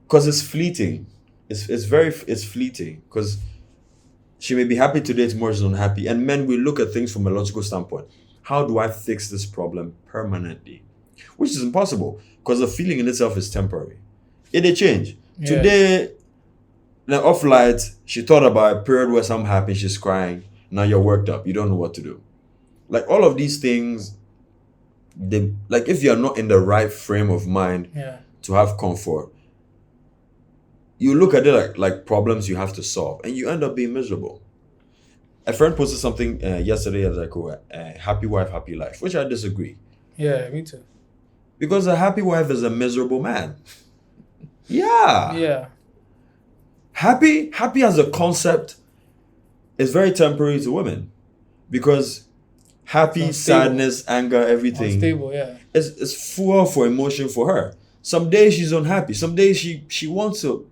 because it's fleeting. It's fleeting because she may be happy today, tomorrow she's unhappy. And men, we look at things from a logical standpoint. How do I fix this problem permanently? Which is impossible because the feeling in itself is temporary. It'll change. Yeah. Today, now off light, she thought about a period where I'm happy, she's crying. Now you're worked up. You don't know what to do. Like all of these things, like if you're not in the right frame of mind to have comfort, you look at it like problems you have to solve and you end up being miserable. A friend posted something yesterday as like, happy wife, happy life, which I disagree. Yeah, me too. Because a happy wife is a miserable man. Yeah. Yeah. Happy as a concept is very temporary to women. Because happy, sadness, anger, everything unstable, yeah. It's fuel for emotion for her. Some days she's unhappy. Some days she wants to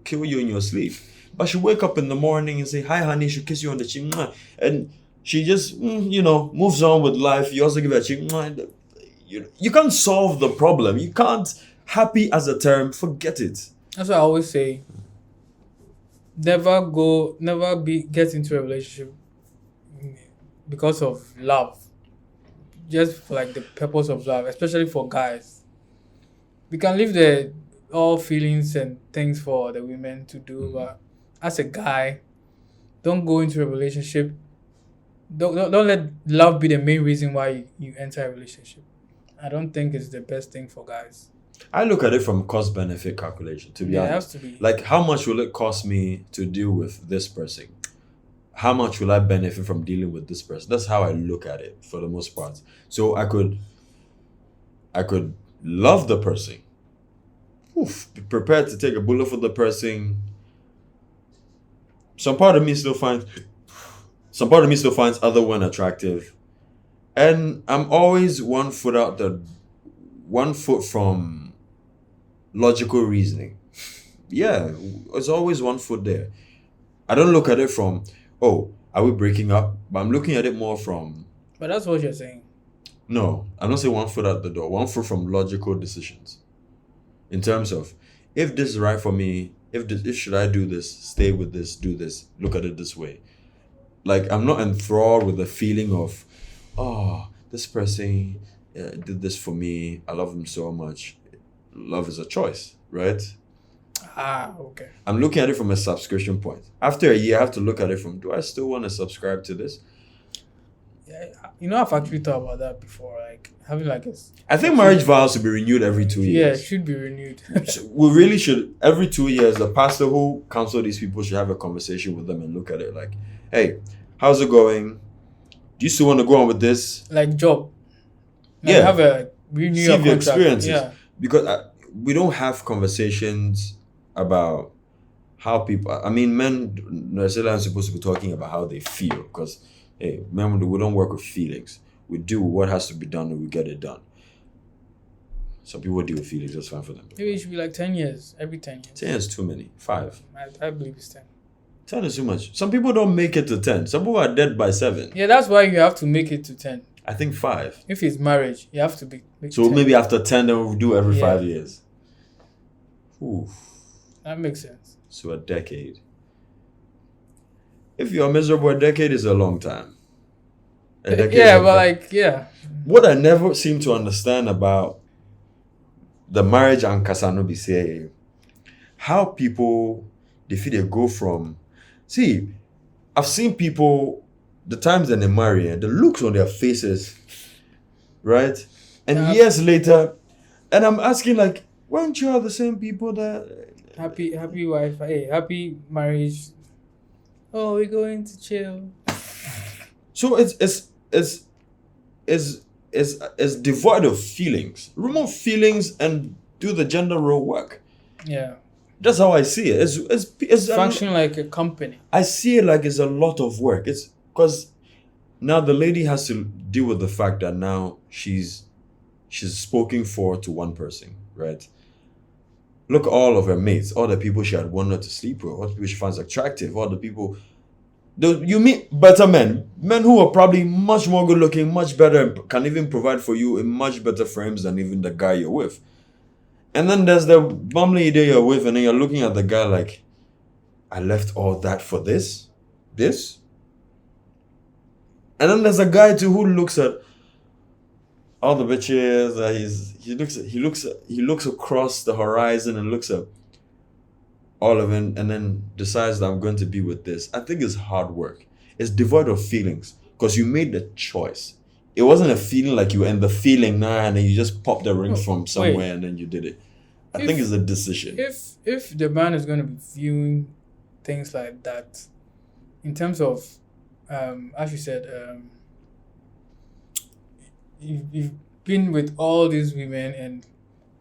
kill you in your sleep. But she wake up in the morning and say, hi honey, she'll kiss you on the cheek. And she just, moves on with life. You also give her a cheek. You can't solve the problem. You can't. Happy as a term, forget it. That's what I always say. Never get into a relationship because of love. Just for like the purpose of love, especially for guys. We can leave all feelings and things for the women to do, but as a guy, don't go into a relationship. Don't let love be the main reason why you enter a relationship. I don't think it's the best thing for guys. I look at it from cost-benefit calculation, to be honest. It has to be. Like, how much will it cost me to deal with this person? How much will I benefit from dealing with this person? That's how I look at it for the most part. So I could love the person. Be prepared to take a bullet for the person. Some part of me still finds other one attractive. And I'm always one foot from logical reasoning. Yeah, it's always one foot there. I don't look at it from, are we breaking up? But I'm looking at it more from... But that's what you're saying. No, I'm not saying one foot out the door. One foot from logical decisions. In terms of, if this is right for me, if should I do this, stay with this, do this, look at it this way. Like, I'm not enthralled with the feeling of, this person did this for me. I love them so much. Love is a choice, right? Okay. I'm looking at it from a subscription point. After a year, I have to look at it from, do I still want to subscribe to this? Yeah, I've actually thought about that before. Like, having like I think marriage vows should be renewed every 2 years. Yeah, it should be renewed. We really should. Every 2 years, the pastor who counsel these people should have a conversation with them and look at it like, hey, how's it going? Do you still want to go on with this? Like job. Like have a renew your contract. Experiences. Yeah. Because we don't have conversations about how people... I mean, men necessarily aren't supposed to be talking about how they feel. Because, hey, men, we don't work with feelings. We do what has to be done and we get it done. Some people deal with feelings. That's fine for them. Maybe it should be like 10 years. Every 10 years. 10 is too many. 5. I believe it's 10. 10 is too much. Some people don't make it to 10. Some people are dead by 7. Yeah, that's why you have to make it to 10. I think 5. If it's marriage, you have to be. So 10. Maybe after 10, then we'll do every 5 years. Oof. That makes sense. So a decade. If you're miserable, a decade is a long time. What I never seem to understand about the marriage and Kasanobi say, how people they feel they go from. See, I've seen people, the times that they marry, and the looks on their faces, right? And Yeah. years later, and I'm asking, like, weren't you all the same people that. Happy wife, hey, happy marriage. Oh, we're going to chill. So it's devoid of feelings. Remove feelings and do the gender role work. Yeah. That's how I see it. It's Function like a company. I see it like it's a lot of work. It's because now the lady has to deal with the fact that now she's spoken for to one person, right? Look at all of her mates, all the people she had wanted to sleep with, all the people she finds attractive, all the people. You meet better men who are probably much more good looking, much better, and can even provide for you in much better frames than even the guy you're with. And then there's the bum lady you're with, and then you're looking at the guy like, I left all that for this. And then there's a guy too who looks at all the bitches. He looks across the horizon and looks at all of it, and then decides that I'm going to be with this. I think it's hard work. It's devoid of feelings because you made the choice. It wasn't a feeling like you were in the feeling now and then you just popped the ring from somewhere and then you did it. I think it's a decision. If the man is going to be viewing things like that, in terms of, as you said, you've been with all these women and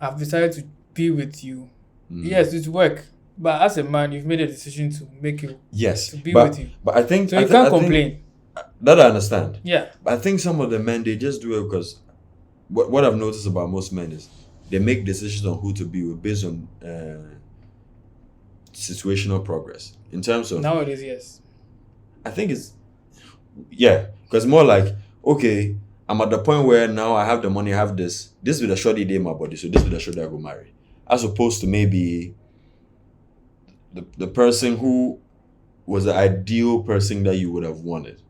I've decided to be with you. Yes, it's work. But as a man, you've made a decision to make you to be with you. But I think so you can't complain. That I understand. Yeah. But I think some of the men, they just do it because what I've noticed about most men is they make decisions on who to be with based on situational progress. In terms of nowadays, yes. I think it's because more like, okay, I'm at the point where now I have the money, I have this with a shorty day in my body, so this with a shorty I go marry. As opposed to maybe the person who was the ideal person that you would have wanted.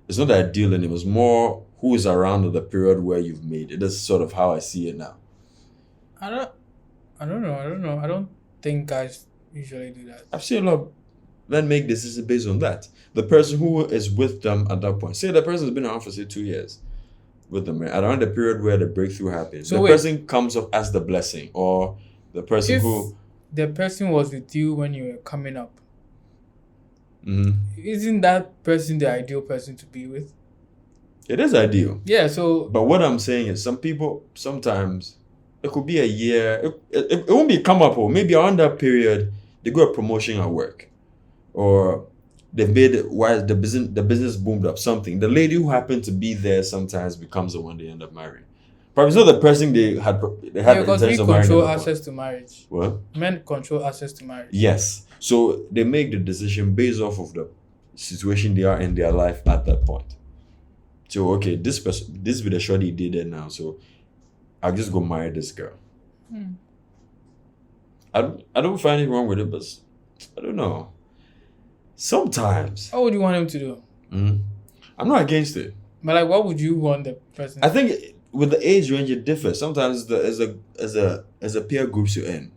It's not the ideal anymore. It's more who is around at the period where you've made it. That's sort of how I see it now. I don't know. I don't think guys usually do that. I've seen a lot of men make decisions based on that. The person who is with them at that point. Say the person has been around for say 2 years with them, around the period where the breakthrough happens. So the person comes up as the blessing, or the person who the person was with you when you were coming up. Mm-hmm. Isn't that person the ideal person to be with? It is ideal. Yeah, so... But what I'm saying is some people, sometimes, it could be a year. It won't be come up, or maybe around that period, they got a promotion at work. Or they've made it while the business boomed up, something. The lady who happened to be there sometimes becomes the one they end up marrying. Probably it's not the person they had because we control access to marriage. What? Men control access to marriage. Yes. So they make the decision based off of the situation they are in their life at that point. So okay, this with the shorty did it now, so I'll just go marry this girl. I don't find anything wrong with it, but I don't know. Sometimes. What would you want him to do? I'm not against it. But like, what would you want the person? I think with the age range it differs. Sometimes as a peer groups you're in,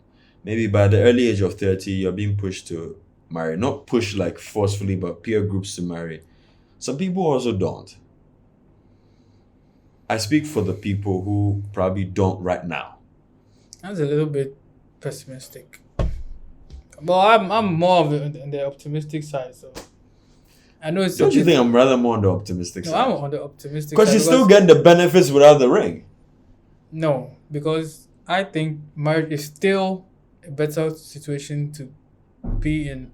maybe by the early age of 30, you're being pushed to marry. Not pushed like forcefully, but peer groups to marry. Some people also don't. I speak for the people who probably don't right now. That's a little bit pessimistic. Well, I'm more of the optimistic side, so I know it's. Don't you think I'm rather more on the optimistic side? No, I'm on the optimistic side. Because you still get the benefits without the ring. No, because I think marriage is still a better situation to be in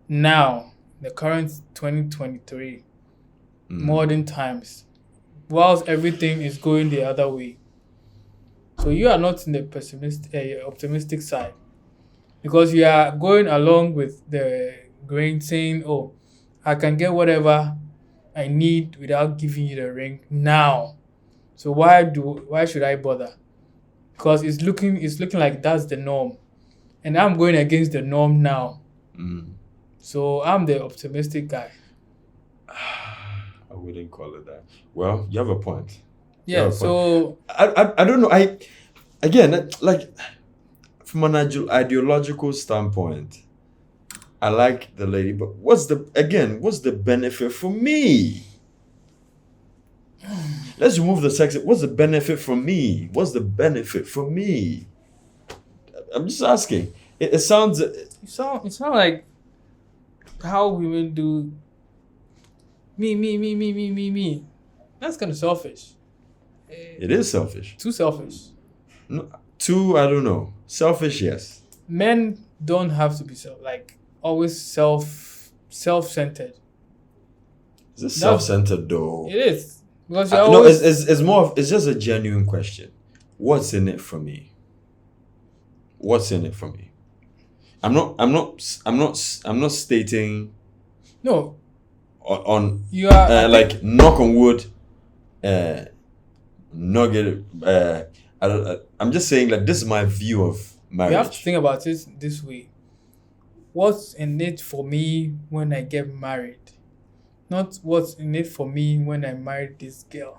now, the current 2023 modern times, whilst everything is going the other way. So you are not in the optimistic side, because you are going along with the grain, saying, "Oh, I can get whatever I need without giving you the ring now. So why should I bother?" Because it's looking like that's the norm, and I'm going against the norm now. So I'm the optimistic guy. I wouldn't call it that. Well, you have a point. Yeah. So I don't know. from an ideological standpoint, I like the lady, but what's the benefit for me? Let's remove the sex. What's the benefit for me? What's the benefit for me? I'm just asking. It sounds. It's not like how women do. Me. That's kind of selfish. It is selfish. Too selfish. No, I don't know. Selfish, yes. Men don't have to be always self-centered. Is it self-centered though? It is, because you're No, always. it's more of, it's just a genuine question. What's in it for me? What's in it for me? I'm not stating No, on you are. like knock on wood, nugget. I'm just saying, like, this is my view of marriage. You have to think about it this way. What's in it for me when I get married? Not what's in it for me when I married this girl.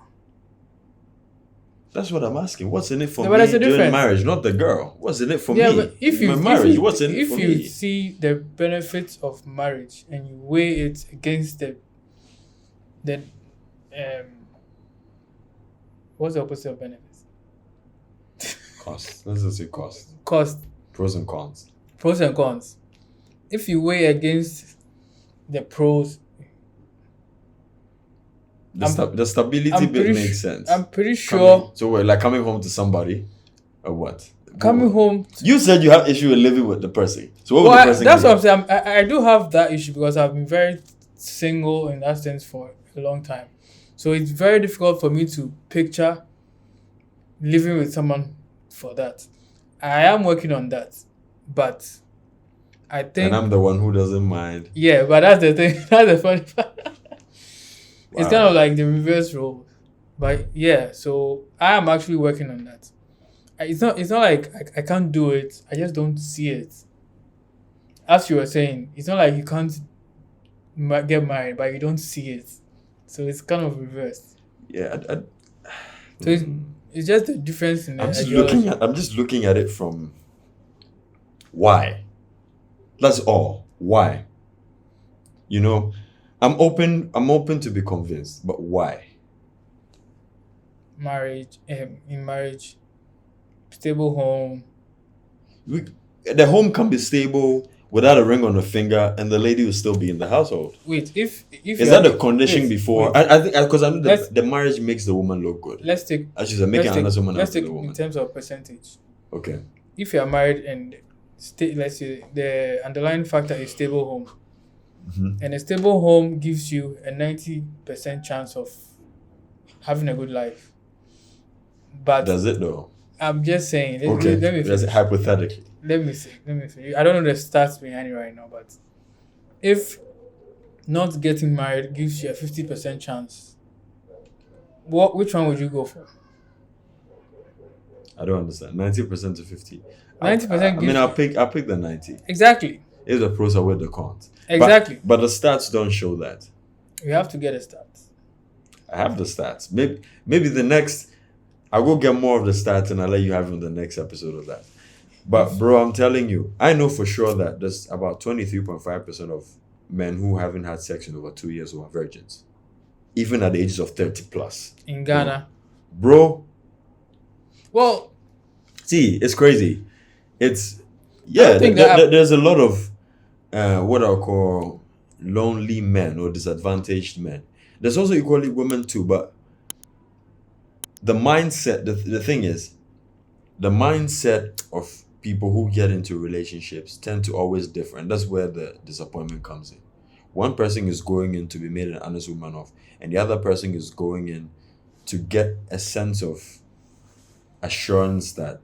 That's what I'm asking. What's in it for Yeah, me but there's a during difference. marriage, not the girl? What's in it for Yeah, me? but if you My marriage, what's in it if for you me? see the benefits of marriage and you weigh it against the what's the opposite of benefits? Cost. Let's just say cost. Cost, Pros and cons. pros and cons. If you weigh against the pros, The stability bit makes sense. I'm pretty sure So we're like coming home to somebody, or what? coming home. You said you have issue with living with the person. So what would the Well, person that's do? what I'm saying. I do have that issue because I've been very single in that sense for a long time. So it's very difficult for me to picture living with someone for that. I am working on that, but I think And I'm the one who doesn't mind. yeah, but that's the thing. That's the funny part. It's Wow. kind of like the reverse role, but yeah. So I am actually working on that. It's not like I can't do it. I just don't see it. As you were saying, it's not like you can't get married, but you don't see it. So it's kind of reversed. Yeah. So it's just the difference in the I'm ideology. just looking at it from why. That's all. Why? You know, I'm open to be convinced, but why? Marriage, in marriage, stable home. The home can be stable without a ring on the finger, and the lady will still be in the household. Wait, if Is that the condition before? wait. I think because I know Let's- the marriage makes the woman look good. Let's take As she's making another woman let's after take the in woman. terms of percentage. Okay. If you are married and let's say the underlying factor is stable home, Mhm. and a stable home gives you a 90% chance of having a good life. But Does it though? I'm just saying. Okay. Let me Does it finish. hypothetically? Let me see. I don't know the stats behind it right now, but if not getting married gives you a 50% chance, which one would you go for? I don't understand. 90% to 50. 90% I mean, I'll pick the 90. Exactly. If the pros outweigh the cons. Exactly. But the stats don't show that. You have to get a stats. I have the stats. Maybe the next, I'll go get more of the stats and I'll let you have in the next episode of that. But bro, I'm telling you, I know for sure that there's about 23.5% of men who haven't had sex in over 2 years who are virgins, even at the ages of 30 plus. In Ghana. Bro, Well, see, it's crazy. It's I think there's a lot of what I'll call lonely men or disadvantaged men. There's also equally women too, but the mindset, the thing is, the mindset of people who get into relationships tend to always differ, and that's where the disappointment comes in. One person is going in to be made an honest woman of, and the other person is going in to get a sense of assurance that,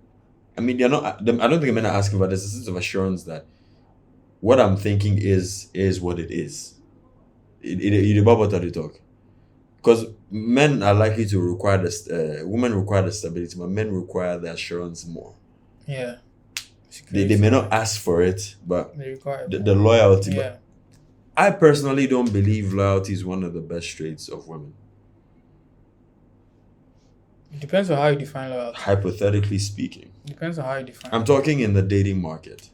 I mean, they're not. I don't think men are asking, but there's a sense of assurance that what I'm thinking is what it is. It about what you talk, because men are likely to require this. Women require the stability, but men require the assurance more. yeah. They may not ask for it, but They require the loyalty. yeah. But I personally don't believe loyalty is one of the best traits of women. It depends on how you define loyalty. Hypothetically speaking, Depends on how you define. I'm talking in the dating market.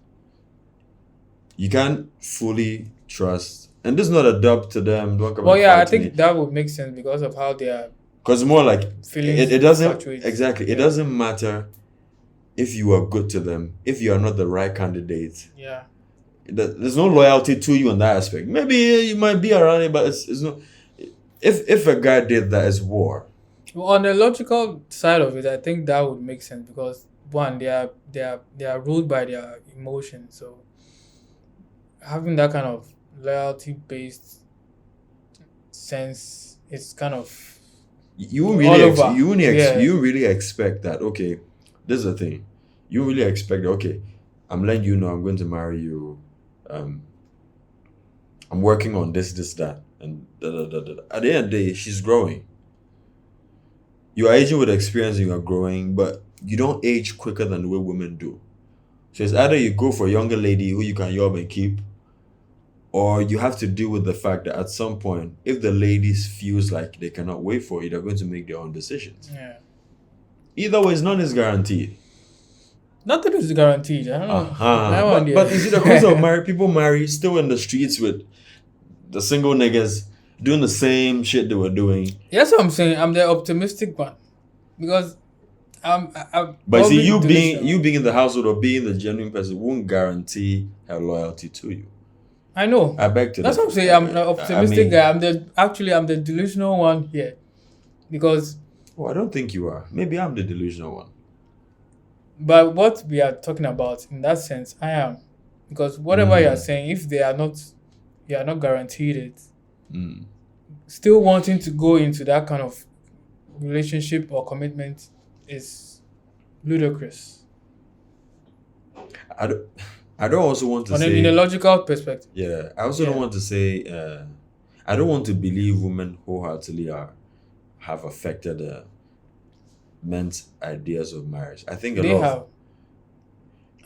You can't fully trust, and this is not a dub to them. Don't come Well, and yeah, I fight me. think that would make sense because of how they are Because more like feelings. it doesn't fluctuate. exactly. It Yeah. doesn't matter if you are good to them. If you are not the right candidate, Yeah. there's no loyalty to you in that aspect. Maybe you might be around it, but it's not. If a guy did that, it's war. Well, on the logical side of it, I think that would make sense because one, they are ruled by their emotions. So having that kind of loyalty based sense is kind of You all really over. Yeah. you really expect that. Okay, this is the thing. You really expect. Okay, I'm letting you know I'm going to marry you. I'm working on this, that, and da, da, da, da. At the end of the day, she's growing. You are aging with experience and you are growing, but you don't age quicker than the way women do. So it's either you go for a younger lady who you can yob and keep, or you have to deal with the fact that at some point, if the ladies feels like they cannot wait for you, they're going to make their own decisions. Yeah. Either way, none is guaranteed. Nothing is guaranteed. I don't know. That one, yeah. But you see, the cause of people marry still in the streets with the single niggas doing the same shit they were doing. That's what I'm saying. I'm the optimistic one because I'm But see, always delusional. you being in the household or being the genuine person won't guarantee her loyalty to you. I know. I beg to That's what I'm saying. I'm an optimistic guy. I'm the delusional one here because. Oh, I don't think you are. Maybe I'm the delusional one. But what we are talking about in that sense, I am, because whatever you are saying, if you are not guaranteed it. Still wanting to go into that kind of relationship or commitment is ludicrous. I don't also want to say In a logical perspective. Yeah, I also don't want to say I don't want to believe women wholeheartedly have affected men's ideas of marriage. I think They have.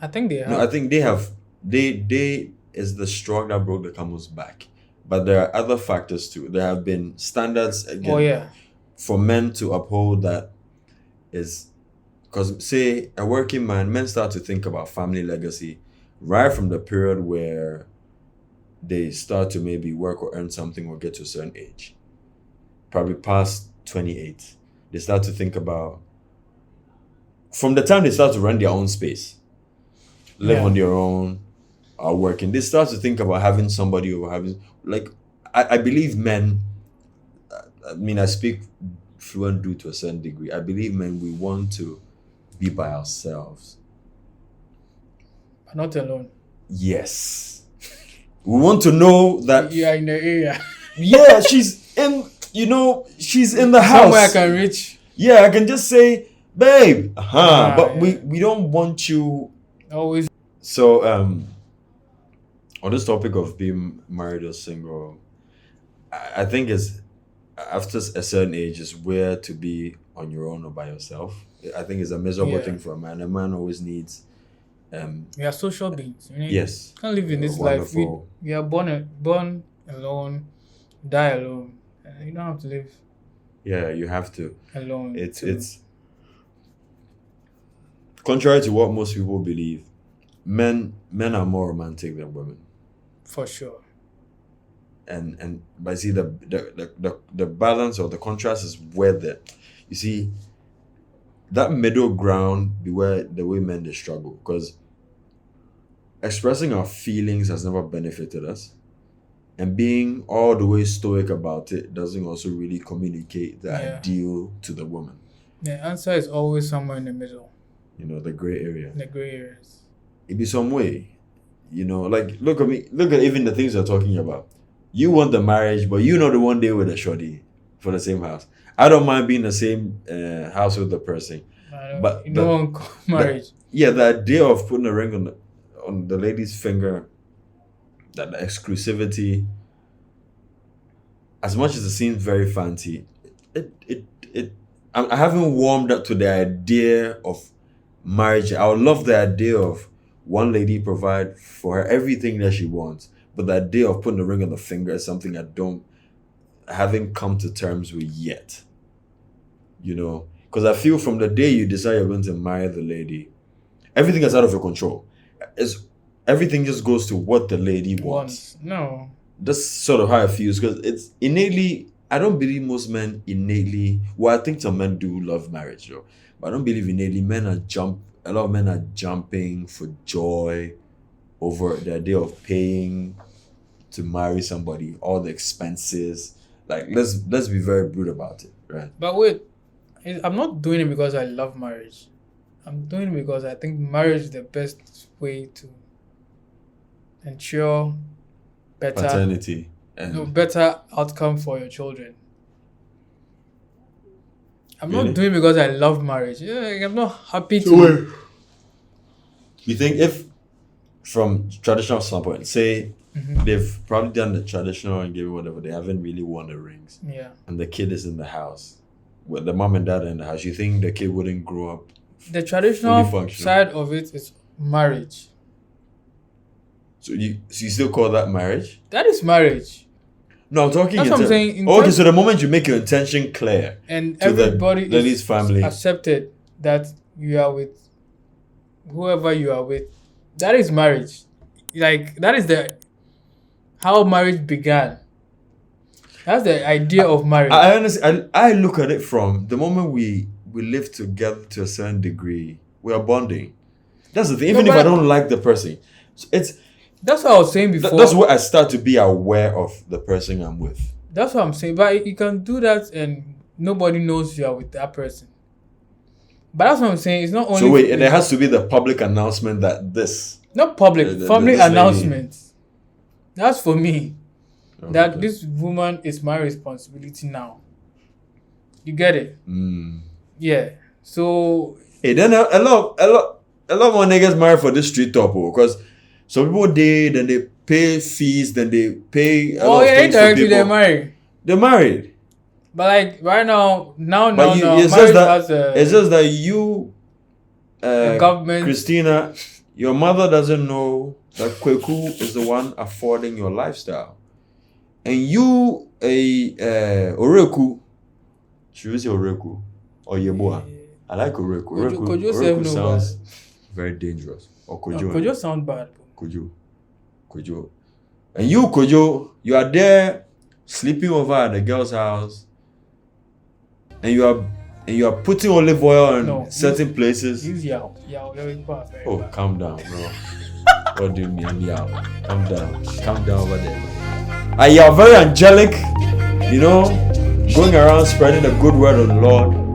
I think they have. No, I think they have. They is the straw that broke the camel's back. But there are other factors too. There have been standards again for men to uphold that is because say a working man, men start to think about family legacy right from the period where they start to maybe work or earn something or get to a certain age. Probably past 28. They start to think about from the time they start to run their own space, live on their own, are working, they start to think about having somebody or having like I believe men. I mean, I speak fluent due to a certain degree. I believe men we want to be by ourselves. But not alone. Yes, we want to know that you are in the area. Yeah, she's in. She's in the house. Somewhere I can reach. Yeah, I can just say, babe. But we don't want you always. So on this topic of being married or single, I think it's after a certain age is where to be on your own or by yourself. I think it's a miserable thing for a man. A man always needs we are social beings. Yes. Can't live in this life. We are born alone, die alone. You don't have to live. Yeah, you have to. Alone. It's contrary to what most people believe. Men are more romantic than women. For sure. But see the balance or the contrast is where you see that middle ground be where the way men they struggle, because expressing our feelings has never benefited us, and being all the way stoic about it doesn't also really communicate the ideal to the woman. The answer is always somewhere in the middle. The gray area. The gray areas. It be some way, like look at me, look at even the things you're talking about. You want the marriage, but you're not the one there with a shoddy for the same house. I don't mind being in the same house with the person, but you don't want marriage. The idea of putting a ring on the lady's finger, that the exclusivity, as much as it seems very fancy, I haven't warmed up to the idea of marriage. I would love the idea of one lady provide for her everything that she wants, but the idea of putting a ring on the finger is something I haven't come to terms with yet. Because I feel from the day you decide you're going to marry the lady, everything is out of your control. Everything just goes to what the lady wants. No. That's sort of how it feels, because it's innately. I don't believe most men innately. Well, I think some men do love marriage, though, but I don't believe innately. A lot of men are jumping for joy over the idea of paying to marry somebody, all the expenses. Like, let's be very brute about it, right? But wait, I'm not doing it because I love marriage. I'm doing it because I think marriage is the best way to ensure Paternity and better outcome for your children. I'm Really? not doing it because I love marriage. Yeah, I'm not happy So to. you think, if from traditional standpoint, say Mhm. they've probably done the traditional and given whatever, they haven't really worn the rings, Yeah. and the kid is in the house, with the mom and dad in the house, you think the kid wouldn't grow up? The traditional Fully functional. side of it is marriage. So you still call that marriage? That is marriage. No, I'm talking. That's what I'm saying. Okay, so the moment you make your intention clear And to the everybody lady's is family, accepted that you are with whoever you are with. That is marriage. Like, that is how marriage began. That's the idea of marriage. I honestly, I look at it from the moment we live together to a certain degree, we are bonding. That's the thing. Even No, if I but- don't like the person, it's That's what I was saying before. that's where I start to be aware of the person I'm with. That's what I'm saying. But you can do that and nobody knows you are with that person. But that's what I'm saying. It's not only. So wait, and there has to be the public announcement that this. Not public, family this lady- announcement. That's for me. That Okay. this woman is my responsibility now. You get it? Mm. Yeah. So Hey, then a lot more niggas marry for this street top, because some people then they pay fees, then they pay a lot of things for indirectly people. they're married. They're married. But like right now, But marriage it's just that has a, it's just that you, the government. Christina, your mother doesn't know that Kweku is the one affording your lifestyle, and you Oreku, should we say Oreku or Yeboah? I like Oreku. Kojo self Oreku know sounds very dangerous. Or Kojo. Kojo sound bad. Kojo. And you, Kojo, you are there sleeping over at the girl's house, and you are putting olive oil in certain places. Use yao. Oh, calm down, bro. What do you mean, yao? Calm down over there. And you are very angelic, going around spreading the good word of the Lord.